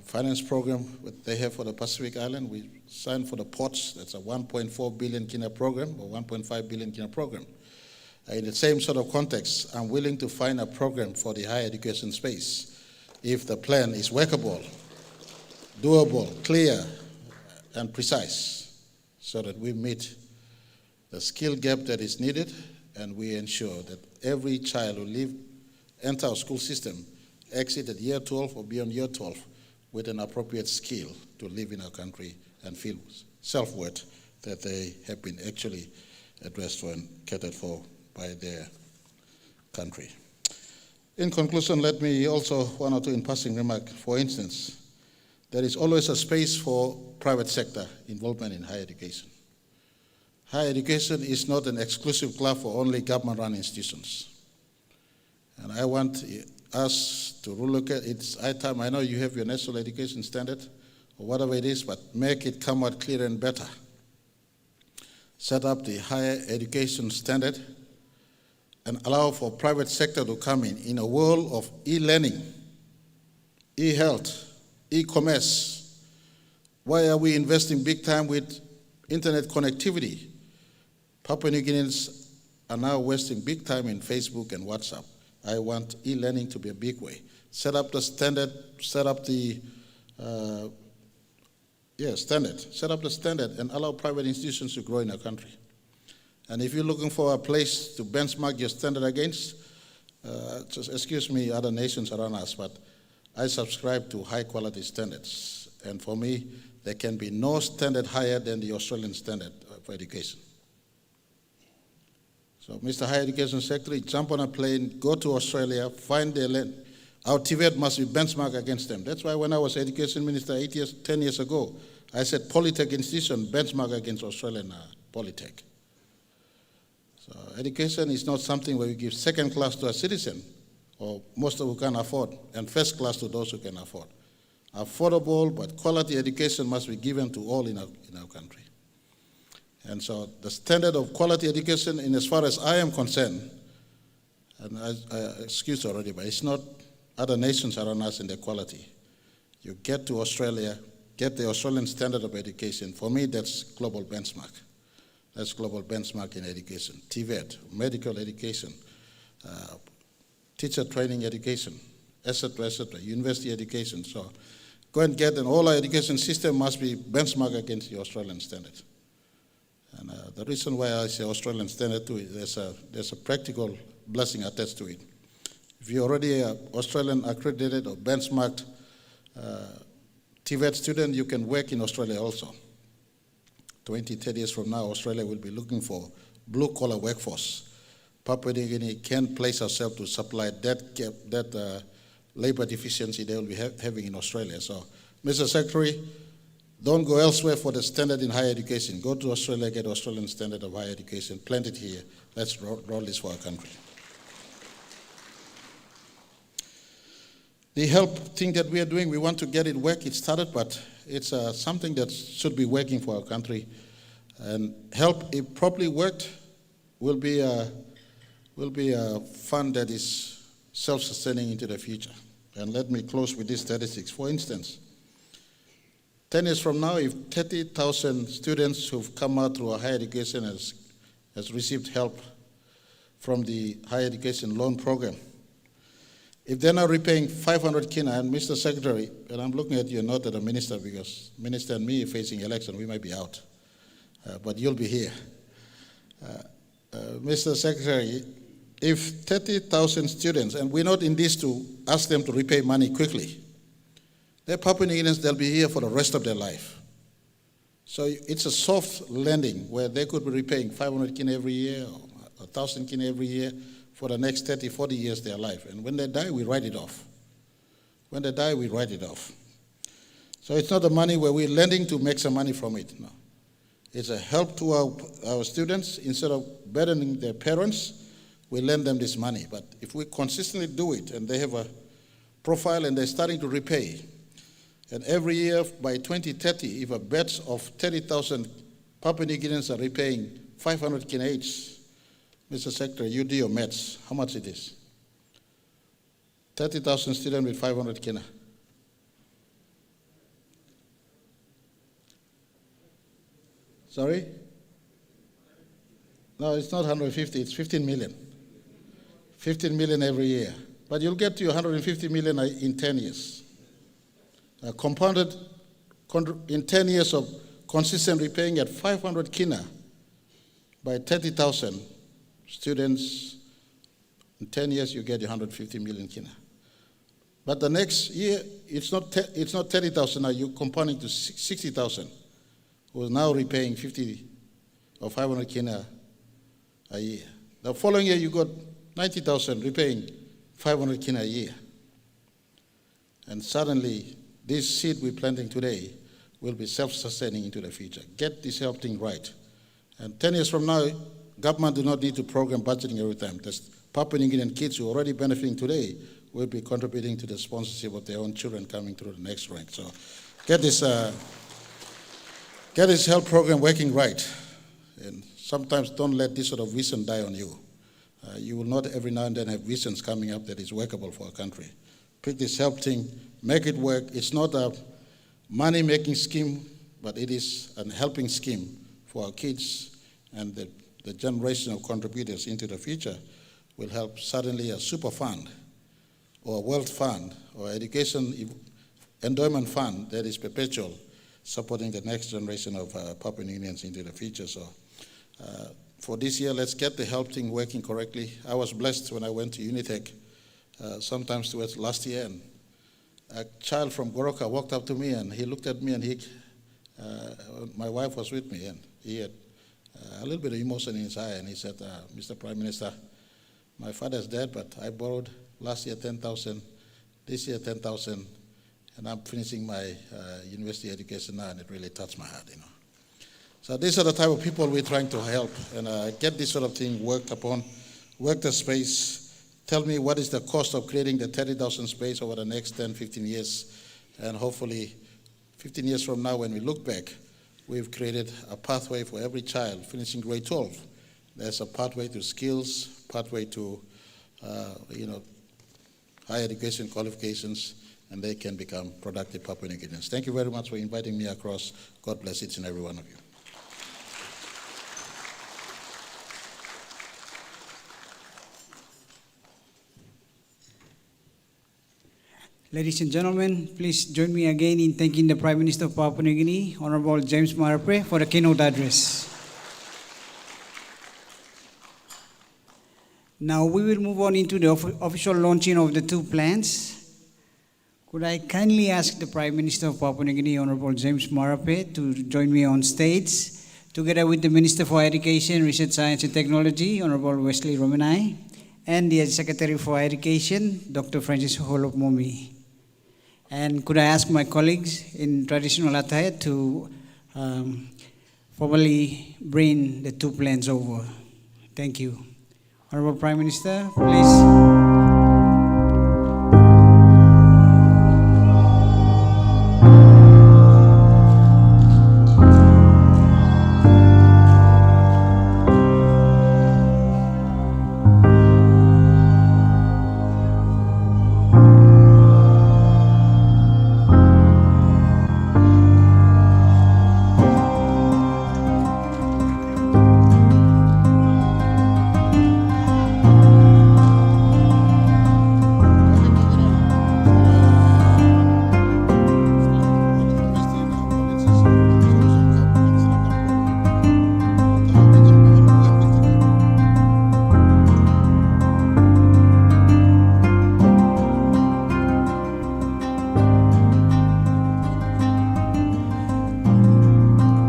finance program that they have for the Pacific Island. We signed for the ports. That's a 1.4 billion kina program or 1.5 billion kina program. In the same sort of context, I'm willing to find a program for the higher education space if the plan is workable, doable, clear, and precise, so that we meet the skill gap that is needed and we ensure that every child who enter our school system exit at year 12 or beyond year 12 with an appropriate skill to live in our country and feel self-worth that they have been actually addressed for and catered for by their country. In conclusion, let me also one or two in passing remark. For instance, there is always a space for private sector involvement in higher education. Higher education is not an exclusive club for only government-run institutions. And I want us to look at it. I know you have your national education standard or whatever it is, but make it come out clearer and better. Set up the higher education standard and allow for private sector to come in a world of e-learning, e-health, e-commerce. Why are we investing big time with internet connectivity? Papua New Guineans are now wasting big time in Facebook and WhatsApp. I want e-learning to be a big way. Set up the standard, set up the standard and allow private institutions to grow in our country. And if you're looking for a place to benchmark your standard against, just excuse me, other nations around us, but I subscribe to high quality standards. And for me, there can be no standard higher than the Australian standard for education. So, Mr. Higher Education Secretary, jump on a plane, go to Australia, find their land. Our TVET must be benchmarked against them. That's why when I was Education Minister 10 years ago, I said Polytech institution benchmark against Australian Polytech. So education is not something where we give second class to a citizen or most of who can afford, and first class to those who can afford. Affordable but quality education must be given to all in our country. And so the standard of quality education, in as far as I am concerned, and I excuse already, but it's not other nations around us in their quality. You get to Australia, get the Australian standard of education. For me, that's global benchmark. That's global benchmark in education. TVET, medical education, teacher training education, etc., university education. So go and get, and all our education system must be benchmarked against the Australian standard. And the reason why I say Australian standard too, there's a practical blessing attached to it. If you're already an Australian accredited or benchmarked TVET student, you can work in Australia also. 20, 30 years from now, Australia will be looking for blue-collar workforce. Papua New Guinea can place ourselves to supply that labor deficiency they will be having in Australia. So, Mr. Secretary, don't go elsewhere for the standard in higher education. Go to Australia, get Australian standard of higher education, plant it here. Let's roll this for our country. The help thing that we are doing, we want to get it started, but it's something that should be working for our country. And help, if properly worked, will be a fund that is self-sustaining into the future. And let me close with these statistics. For instance, 10 years from now, if 30,000 students who've come out through our higher education has received help from the higher education loan program, if they're not repaying 500 kina, and Mr. Secretary, and I'm looking at you, not at the minister, because minister and me facing election, we might be out, but you'll be here. Mr. Secretary, if 30,000 students, and we're not in this to ask them to repay money quickly, they're Papua New Guineans, they'll be here for the rest of their life. So it's a soft lending where they could be repaying 500 kina every year, or 1,000 kina every year, for the next 30, 40 years of their life. And when they die, we write it off. When they die, we write it off. So it's not the money where we're lending to make some money from it, no. It's a help to our students. Instead of burdening their parents, we lend them this money. But if we consistently do it, and they have a profile and they're starting to repay, and every year by 2030, if a batch of 30,000 Papua New Guineans are repaying 500 kina each, Mr. Secretary, you do your maths. How much it is? 30,000 students with 500 kina. Sorry? No, it's not 150, it's 15 million. 15 million every year. But you'll get to 150 million in 10 years. Compounded in 10 years of consistent repaying at 500 kina by 30,000 students, in 10 years you get 150 million kina. But the next year, it's not 30,000 now, you're compounding to 60,000, who is now repaying 50 or 500 kina a year. The following year, you got 90,000 repaying 500 kina a year. And suddenly, this seed we're planting today will be self-sustaining into the future. Get this help thing right. And 10 years from now, government do not need to program budgeting every time. The Papua New Guinean kids who are already benefiting today will be contributing to the sponsorship of their own children coming through the next rank. So get this help program working right. And sometimes don't let this sort of vision die on you. You will not every now and then have visions coming up that is workable for a country. Pick this help thing, make it work. It's not a money-making scheme, but it is a helping scheme for our kids, and the generation of contributors into the future will help. Suddenly a super fund or a wealth fund or education endowment fund that is perpetual, supporting the next generation of Papua New Guineans into the future. So for this year, let's get the help thing working correctly. I was blessed when I went to Unitec sometimes towards last year, and a child from Goroka walked up to me and he looked at me, and my wife was with me, and he had a little bit of emotion in his eye, and he said, Mr. Prime Minister, my father's dead, but I borrowed last year 10,000, this year 10,000, and I'm finishing my university education now, and it really touched my heart, you know. So these are the type of people we're trying to help, and get this sort of thing worked upon, work the space, tell me what is the cost of creating the 30,000 space over the next 10, 15 years. And hopefully 15 years from now, when we look back, we've created a pathway for every child finishing grade 12. There's a pathway to skills, pathway to higher education qualifications, and they can become productive Papua New Guineans. Thank you very much for inviting me across. God bless each and every one of you. Ladies and gentlemen, please join me again in thanking the Prime Minister of Papua New Guinea, Honorable James Marape, for the keynote address. Now we will move on into the official launching of the two plans. Could I kindly ask the Prime Minister of Papua New Guinea, Honorable James Marape, to join me on stage, together with the Minister for Education, Research, Science and Technology, Honorable Wesley Romanai, and the Secretary for Education, Dr. Francis Holop Momi. And could I ask my colleagues in traditional attire to formally bring the two plans over. Thank you. Honorable Prime Minister, please.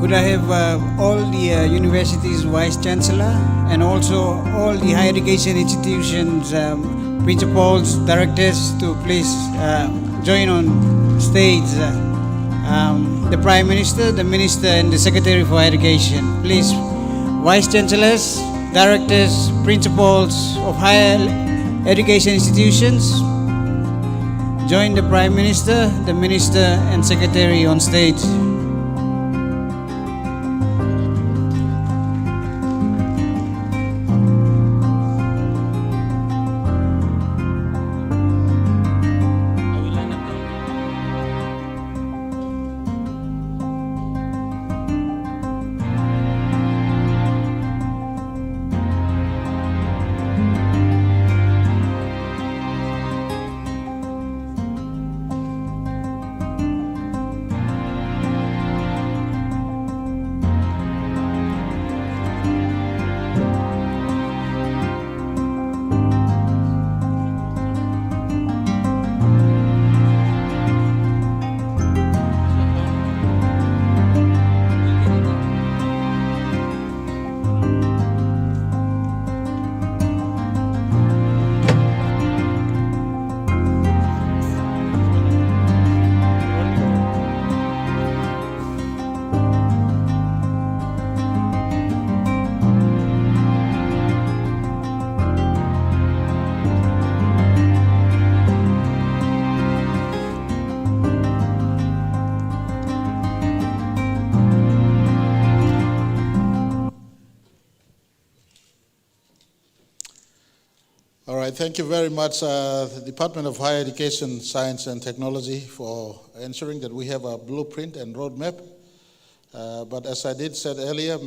Could I have all the universities Vice Chancellor and also all the higher education institutions, principals, directors to please join on stage. The Prime Minister, the Minister and the Secretary for Education. Please, Vice Chancellors, Directors, Principals of higher education institutions, join the Prime Minister, the Minister and Secretary on stage. All right, thank you very much, the Department of Higher Education, Science and Technology, for ensuring that we have a blueprint and roadmap. But as I did said earlier,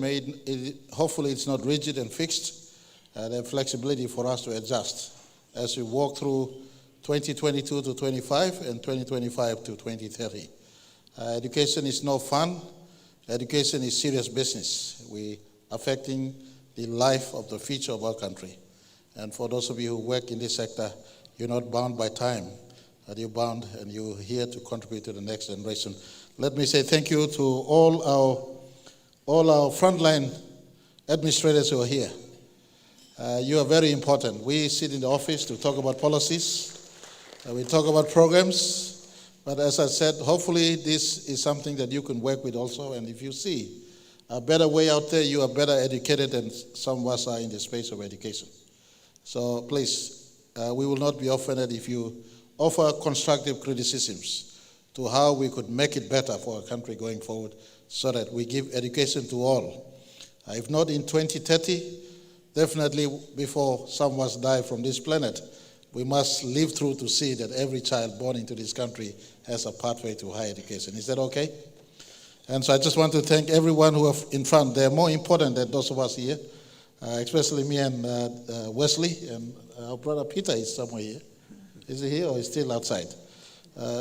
hopefully it's not rigid and fixed. There's flexibility for us to adjust as we walk through 2022 to 25 and 2025 to 2030. Education is no fun. Education is serious business. We affecting the life of the future of our country. And for those of you who work in this sector, you're not bound by time, but you're bound and you're here to contribute to the next generation. Let me say thank you to all our frontline administrators who are here. You are very important. We sit in the office to talk about policies, we talk about programs, but as I said, hopefully this is something that you can work with also, and if you see a better way out there, you are better educated than some of us are in the space of education. So please we will not be offended if you offer constructive criticisms to how we could make it better for our country going forward so that we give education to all. If not in 2030, definitely before some of us die from this planet, we must live through to see that every child born into this country has a pathway to higher education. Is that okay? And so I just want to thank everyone who are in front. They're more important than those of us here, especially me and Wesley, and our brother Peter is somewhere here. Is he here or is he still outside?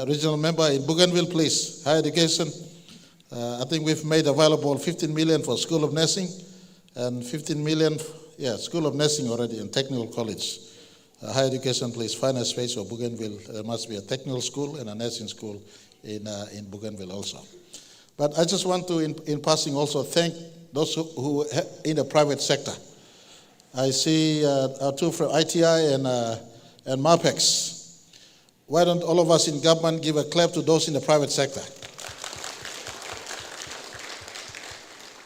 Regional member in Bougainville, please. Higher education. I think we've made available 15 million for School of Nursing and 15 million, School of Nursing already and Technical College. Higher education, please find a space for Bougainville. There must be a technical school and a nursing school in Bougainville also. But I just want to, in passing, also thank those who in the private sector. I see our two from ITI and MAPEX. Why don't all of us in government give a clap to those in the private sector?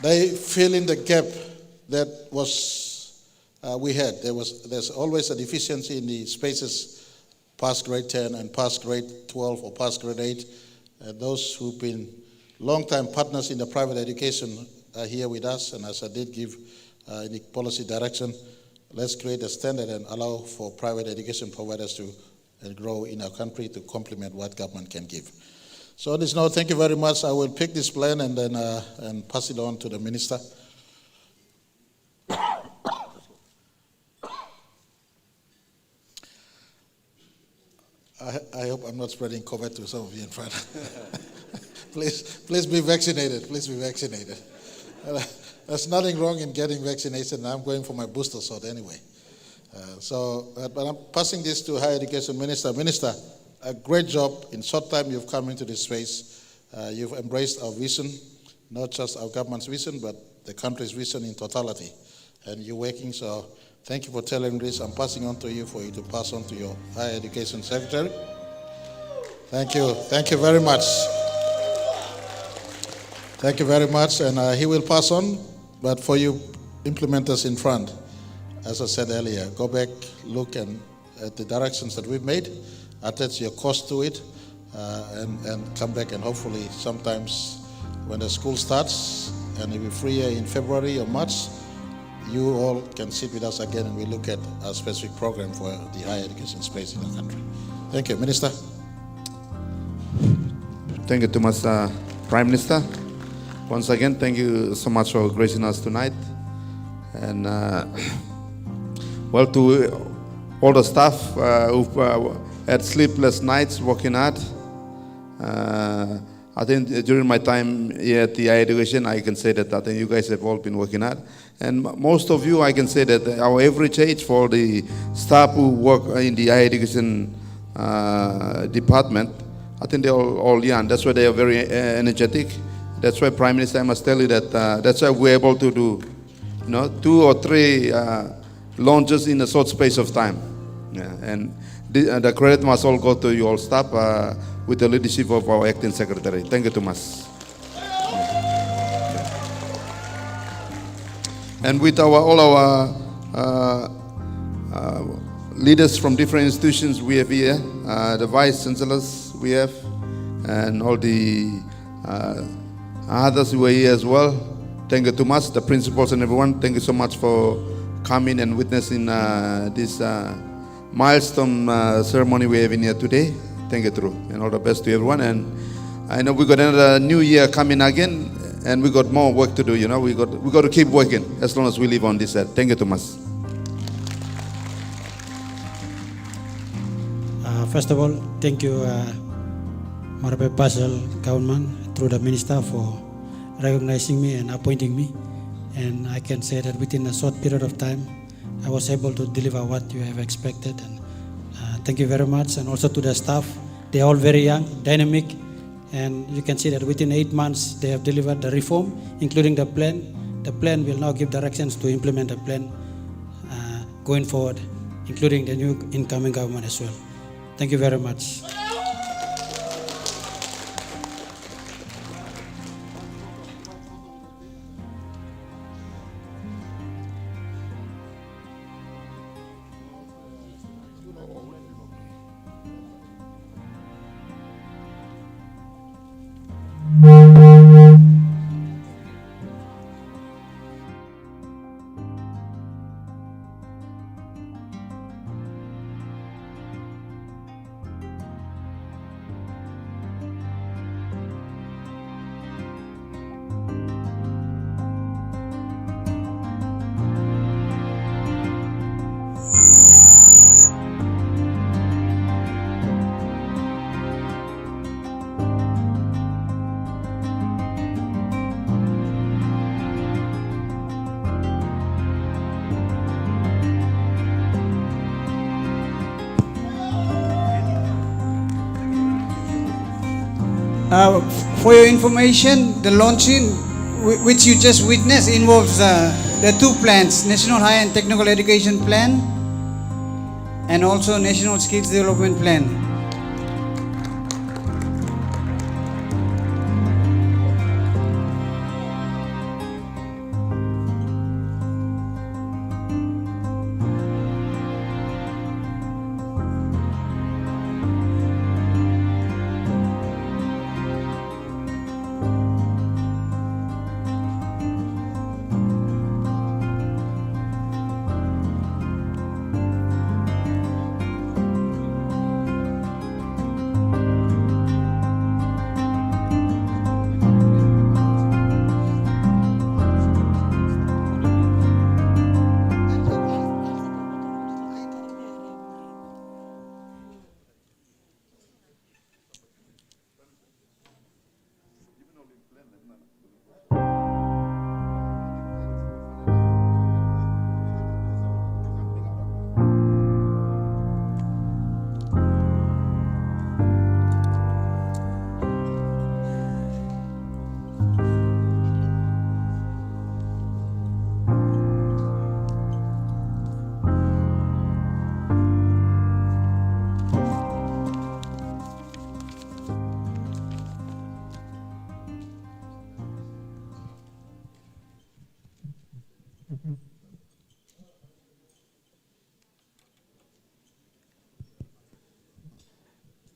They fill in the gap that was we had. There's always a deficiency in the spaces past grade 10 and past grade 12 or past grade 8. Those who've been long-time partners in the private education are here with us, and as I did give in the policy direction, let's create a standard and allow for private education providers to grow in our country to complement what government can give. So on this note, thank you very much. I will pick this plan and then and pass it on to the minister. I hope I'm not spreading COVID to some of you in front. Please be vaccinated. Please be vaccinated. There's nothing wrong in getting vaccinated, and I'm going for my booster shot anyway. But I'm passing this to Higher Education Minister. Minister, a great job. In short time, you've come into this space. You've embraced our vision, not just our government's vision, but the country's vision in totality. And you're working, so thank you for telling this. I'm passing on to you for you to pass on to your Higher Education Secretary. Thank you. Thank you very much. Thank you very much. And he will pass on, but for you implementers in front, as I said earlier, go back, look at the directions that we've made, attach your cost to it, and come back, and hopefully sometimes when the school starts and it will be freer in February or March, you all can sit with us again and we look at a specific program for the higher education space in the country. Thank you, Minister. Thank you, Thomas, Prime Minister. Once again, thank you so much for gracing us tonight. And well, to all the staff who've had sleepless nights working hard. I think during my time here at the higher education, I can say that I think you guys have all been working hard. And most of you, I can say that our average age for the staff who work in the higher education department, I think they're all young. That's why they are very energetic. That's why, Prime Minister, I must tell you that that's why we're able to do 2 or 3 launches in a short space of time. Yeah. And the credit must all go to you all staff with the leadership of our acting secretary. Thank you, Thomas. And with all our leaders from different institutions we have here, the vice chancellors we have, and all the others who are here as well. Thank you, Thomas, the principals and everyone. Thank you so much for coming and witnessing this milestone ceremony we have in here today. Thank you, Drew, and all the best to everyone. And I know we got another new year coming again, and we got more work to do. We got to keep working as long as we live on this earth. Thank you, Thomas. First of all, thank you, Moresby Basel government through the minister for recognizing me and appointing me. And I can say that within a short period of time, I was able to deliver what you have expected. And thank you very much. And also to the staff, they are all very young, dynamic, and you can see that within 8 months they have delivered the reform, including the plan. The plan will now give directions to implement the plan going forward, including the new incoming government as well. Thank you very much. For your information, the launching which you just witnessed involves the two plans, National Higher and Technical Education Plan and also National Skills Development Plan.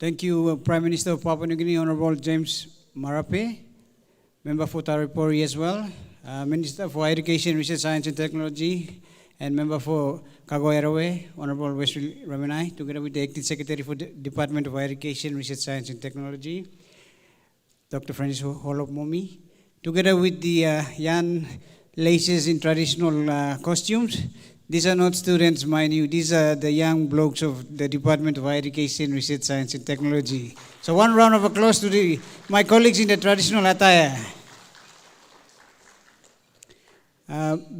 Thank you, Prime Minister of Papua New Guinea, Honorable James Marape, Member for Taripori as well, Minister for Education, Research, Science and Technology, and Member for Kagoerawe, Honorable Wesley Ramenai, together with the Acting Secretary for the Department of Education, Research, Science and Technology, Dr. Francis Holop Momi, together with the young ladies in traditional costumes. These are not students, mind you. These are the young blokes of the Department of Education, Research, Science and Technology. So one round of applause to my colleagues in the traditional attire.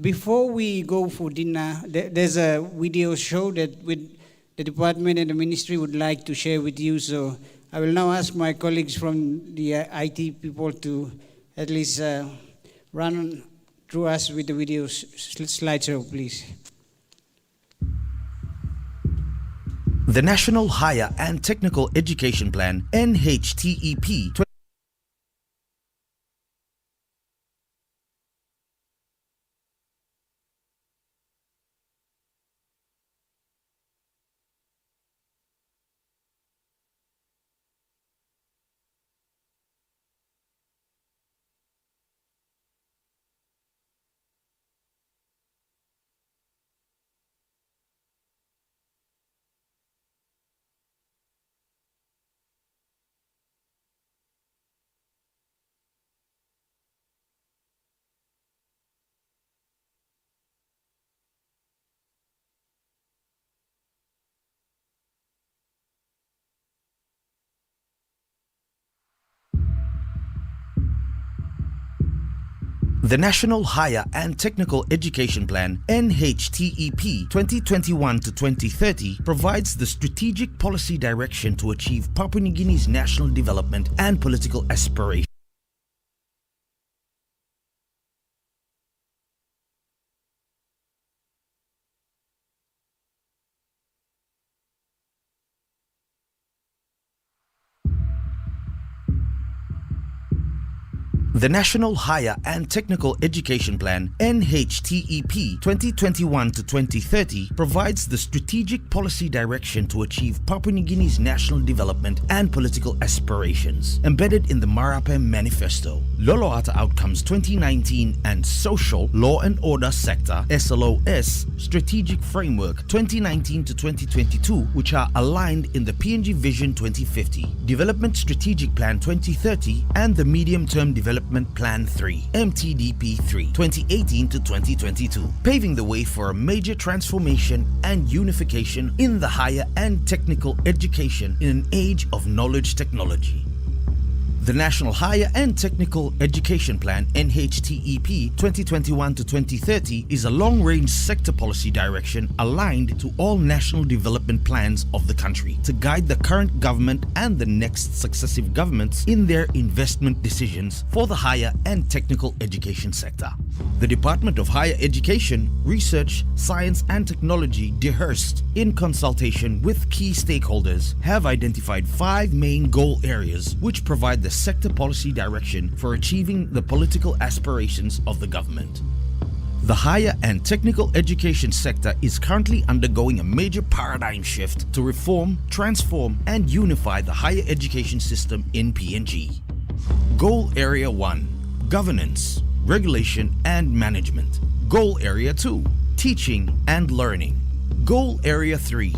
Before we go for dinner, there's a video show that the department and the ministry would like to share with you. So I will now ask my colleagues from the IT people to at least run through us with the video slideshow, please. The National Higher and Technical Education Plan, NHTEP. The National Higher and Technical Education Plan, NHTEP 2021 to 2030, provides the strategic policy direction to achieve Papua New Guinea's national development and political aspirations. The National Higher and Technical Education Plan, NHTEP 2021 to 2030, provides the strategic policy direction to achieve Papua New Guinea's national development and political aspirations, embedded in the Marape Manifesto, Loloata Outcomes 2019 and Social Law and Order Sector SLOS Strategic Framework 2019 to 2022, which are aligned in the PNG Vision 2050, Development Strategic Plan 2030, and the Medium Term Development Plan 3, MTDP 3, 2018 to 2022, paving the way for a major transformation and unification in the higher and technical education in an age of knowledge technology. The National Higher and Technical Education Plan (NHTEP) 2021 to 2030 is a long-range sector policy direction aligned to all national development plans of the country to guide the current government and the next successive governments in their investment decisions for the higher and technical education sector. The Department of Higher Education, Research, Science and Technology, DHERST, in consultation with key stakeholders, have identified 5 main goal areas which provide the sector policy direction for achieving the political aspirations of the government. The higher and technical education sector is currently undergoing a major paradigm shift to reform, transform, and unify the higher education system in PNG. Goal Area 1: Governance, Regulation and Management. Goal Area 2: Teaching and Learning. Goal Area 3: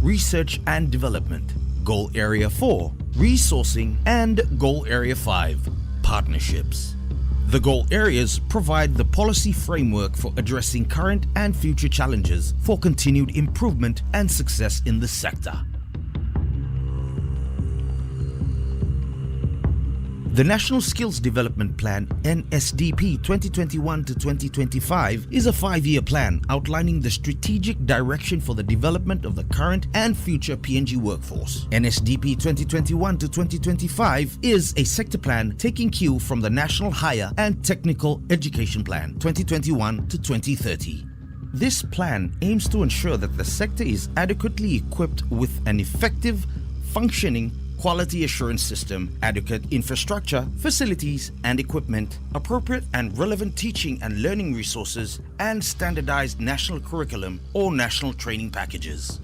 Research and Development. Goal Area 4: Resourcing, and Goal Area 5: Partnerships. The goal areas provide the policy framework for addressing current and future challenges for continued improvement and success in the sector. The National Skills Development Plan (NSDP) 2021 to 2025 is a 5-year plan outlining the strategic direction for the development of the current and future PNG workforce. NSDP 2021 to 2025 is a sector plan taking cue from the National Higher and Technical Education Plan 2021 to 2030. This plan aims to ensure that the sector is adequately equipped with an effective, functioning quality assurance system, adequate infrastructure, facilities and equipment, appropriate and relevant teaching and learning resources, and standardized national curriculum or national training packages.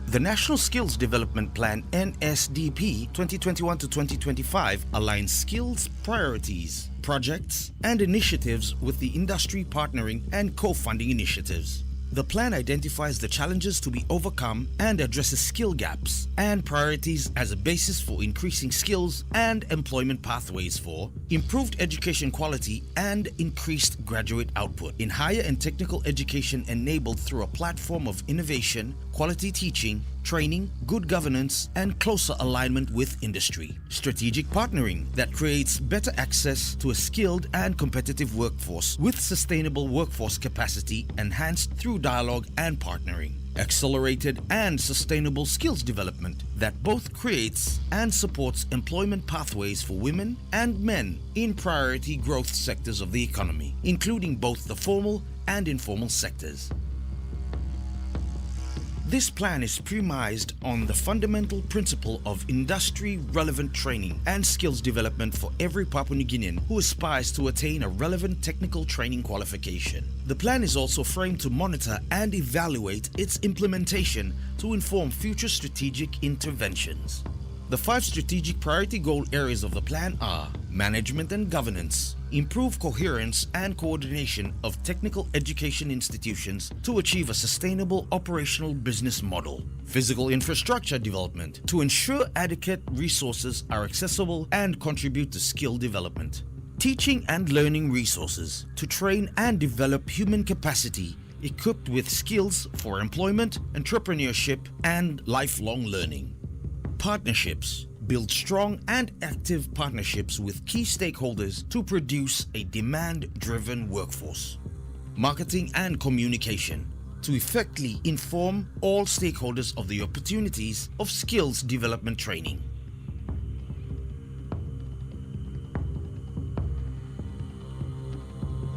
The National Skills Development Plan (NSDP) 2021 to 2025 aligns skills priorities, projects, and initiatives with the industry partnering and co-funding initiatives. The plan identifies the challenges to be overcome and addresses skill gaps and priorities as a basis for increasing skills and employment pathways for improved education quality and increased graduate output in higher and technical education enabled through a platform of innovation, quality teaching, training, good governance, and closer alignment with industry. Strategic partnering that creates better access to a skilled and competitive workforce with sustainable workforce capacity enhanced through dialogue and partnering. Accelerated and sustainable skills development that both creates and supports employment pathways for women and men in priority growth sectors of the economy, including both the formal and informal sectors. This plan is premised on the fundamental principle of industry-relevant training and skills development for every Papua New Guinean who aspires to attain a relevant technical training qualification. The plan is also framed to monitor and evaluate its implementation to inform future strategic interventions. The 5 strategic priority goal areas of the plan are management and governance, improve coherence and coordination of technical education institutions to achieve a sustainable operational business model, physical infrastructure development to ensure adequate resources are accessible and contribute to skill development, teaching and learning resources to train and develop human capacity equipped with skills for employment, entrepreneurship, and lifelong learning. Partnerships. Build strong and active partnerships with key stakeholders to produce a demand-driven workforce. Marketing and communication. To effectively inform all stakeholders of the opportunities of skills development training.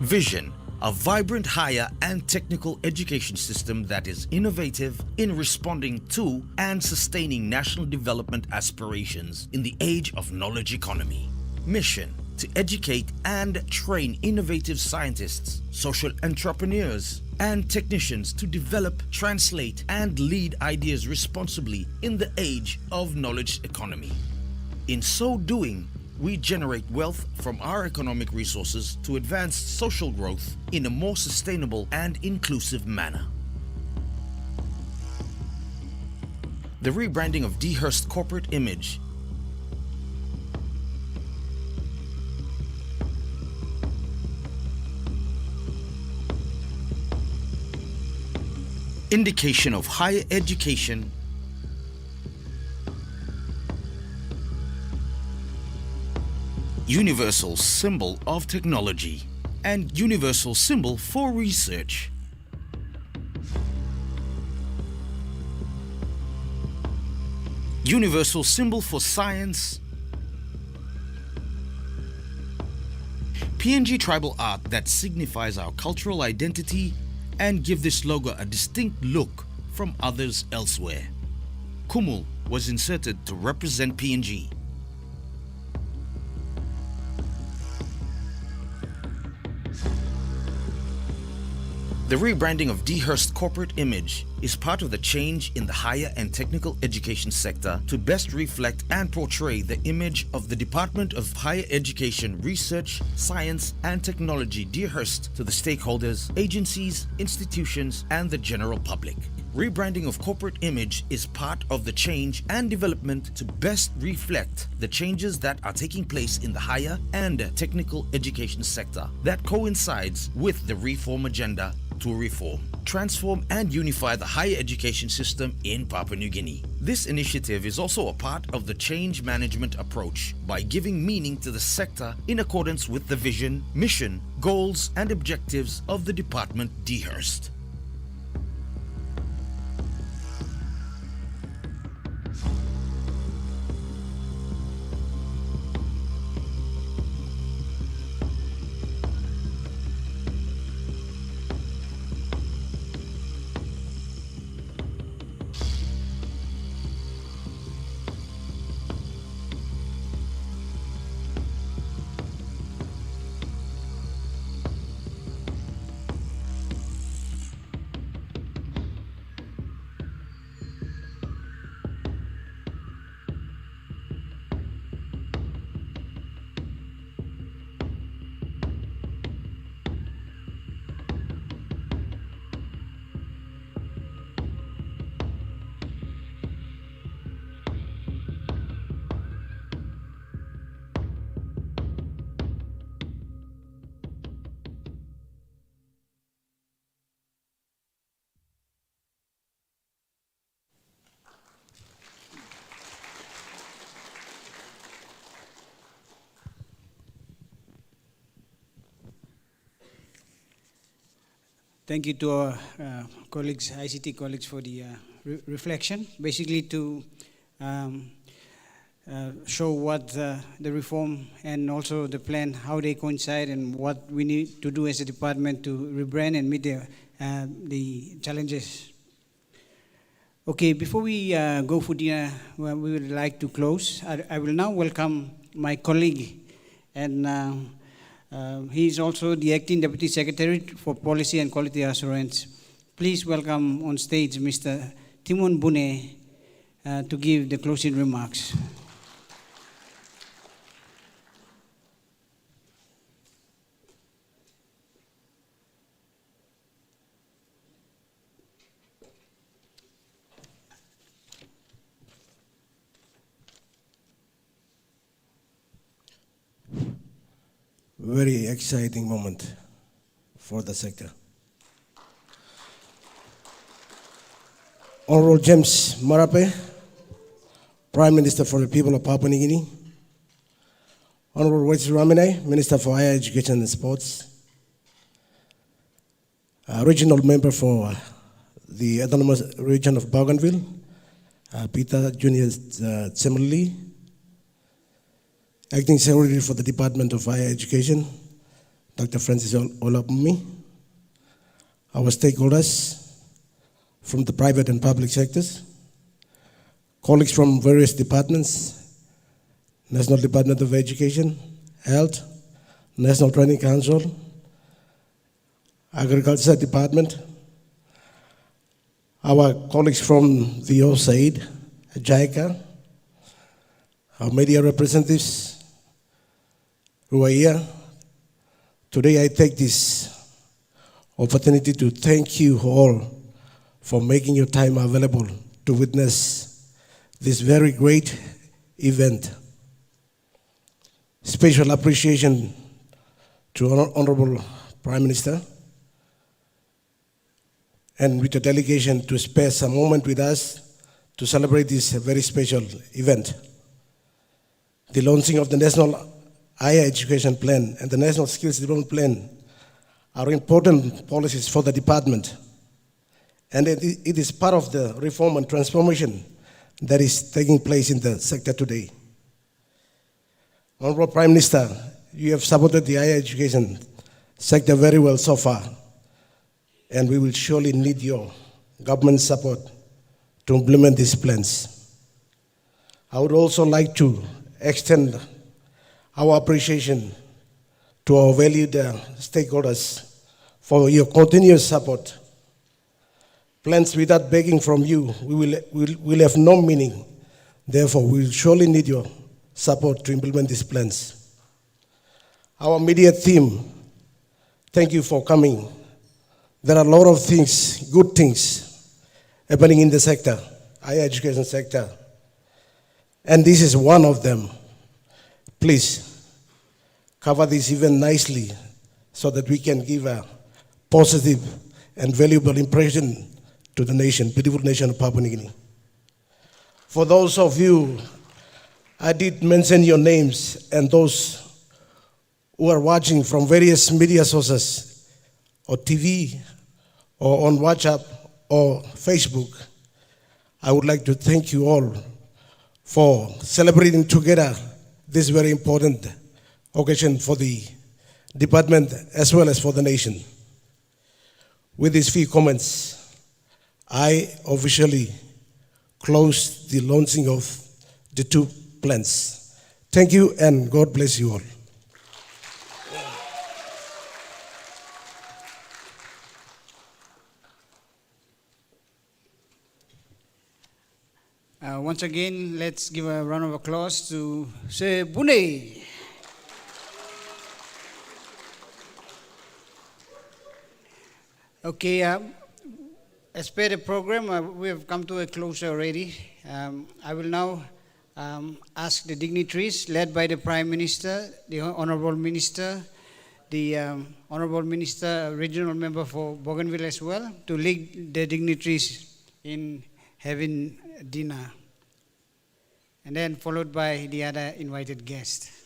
Vision. A vibrant higher and technical education system that is innovative in responding to and sustaining national development aspirations in the age of knowledge economy. Mission. To educate and train innovative scientists, social entrepreneurs, and technicians to develop, translate, and lead ideas responsibly in the age of knowledge economy. In so doing, we generate wealth from our economic resources to advance social growth in a more sustainable and inclusive manner. The rebranding of DHERST corporate image. Indication of higher education universal symbol of technology, and universal symbol for research. Universal symbol for science. PNG tribal art that signifies our cultural identity and give this logo a distinct look from others elsewhere. Kumul was inserted to represent PNG. The rebranding of Dehurst corporate image is part of the change in the higher and technical education sector to best reflect and portray the image of the Department of Higher Education, Research, Science and Technology Dehurst to the stakeholders, agencies, institutions and the general public. Rebranding of corporate image is part of the change and development to best reflect the changes that are taking place in the higher and technical education sector that coincides with the reform agenda to reform, transform and unify the higher education system in Papua New Guinea. This initiative is also a part of the change management approach by giving meaning to the sector in accordance with the vision, mission, goals and objectives of the Department Dehurst. Thank you to our colleagues, ICT colleagues, for the reflection. Basically, to show what the reform and also the plan, how they coincide, and what we need to do as a department to rebrand and meet the challenges. Okay, before we go for dinner, well, we would like to close. I will now welcome my colleague, and he is also the Acting Deputy Secretary for Policy and Quality Assurance. Please welcome on stage Mr. Timon Bune to give the closing remarks. Very exciting moment for the sector. Honorable James Marape, Prime Minister for the people of Papua New Guinea. Honorable Wesley Raminai, Minister for Higher Education and Sports. Regional Member for the Autonomous Region of Bougainville, Peter Junior Tsemuli. Acting Secretary for the Department of Higher Education, Dr. Francis Olapumi. Our stakeholders from the private and public sectors, colleagues from various departments, National Department of Education, Health, National Training Council, Agriculture Department, our colleagues from the OSAID, JICA, our media representatives who are here. Today I take this opportunity to thank you all for making your time available to witness this very great event. Special appreciation to Honorable Prime Minister and with the delegation to spare some moment with us to celebrate this very special event. The launching of the National higher education plan and the National Skills Development Plan are important policies for the department. And it is part of the reform and transformation that is taking place in the sector today. Honorable Prime Minister, you have supported the higher education sector very well so far, and we will surely need your government support to implement these plans. I would also like to extend our appreciation to our valued stakeholders for your continuous support. Plans without begging from you will have no meaning. Therefore, we will surely need your support to implement these plans. Our immediate theme, thank you for coming. There are a lot of things, good things, happening in the sector, higher education sector. And this is one of them. Please cover this even nicely so that we can give a positive and valuable impression to the nation, beautiful nation of Papua New Guinea. For those of you, I did mention your names, and those who are watching from various media sources or TV or on WhatsApp or Facebook, I would like to thank you all for celebrating together this very important occasion for the department as well as for the nation. With these few comments, I officially close the launching of the two plans. Thank you, and God bless you all. Once again, let's give a round of applause to Sebune. Okay, as per the program, we have come to a close already. I will now ask the dignitaries, led by the Prime Minister, the Honorable Minister, the Honorable Minister, Regional Member for Bougainville as well, to lead the dignitaries in having dinner, and then followed by the other invited guests.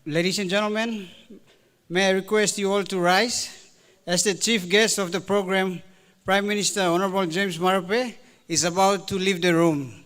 Ladies and gentlemen, may I request you all to rise as the chief guest of the program, Prime Minister Honorable James Marape, is about to leave the room.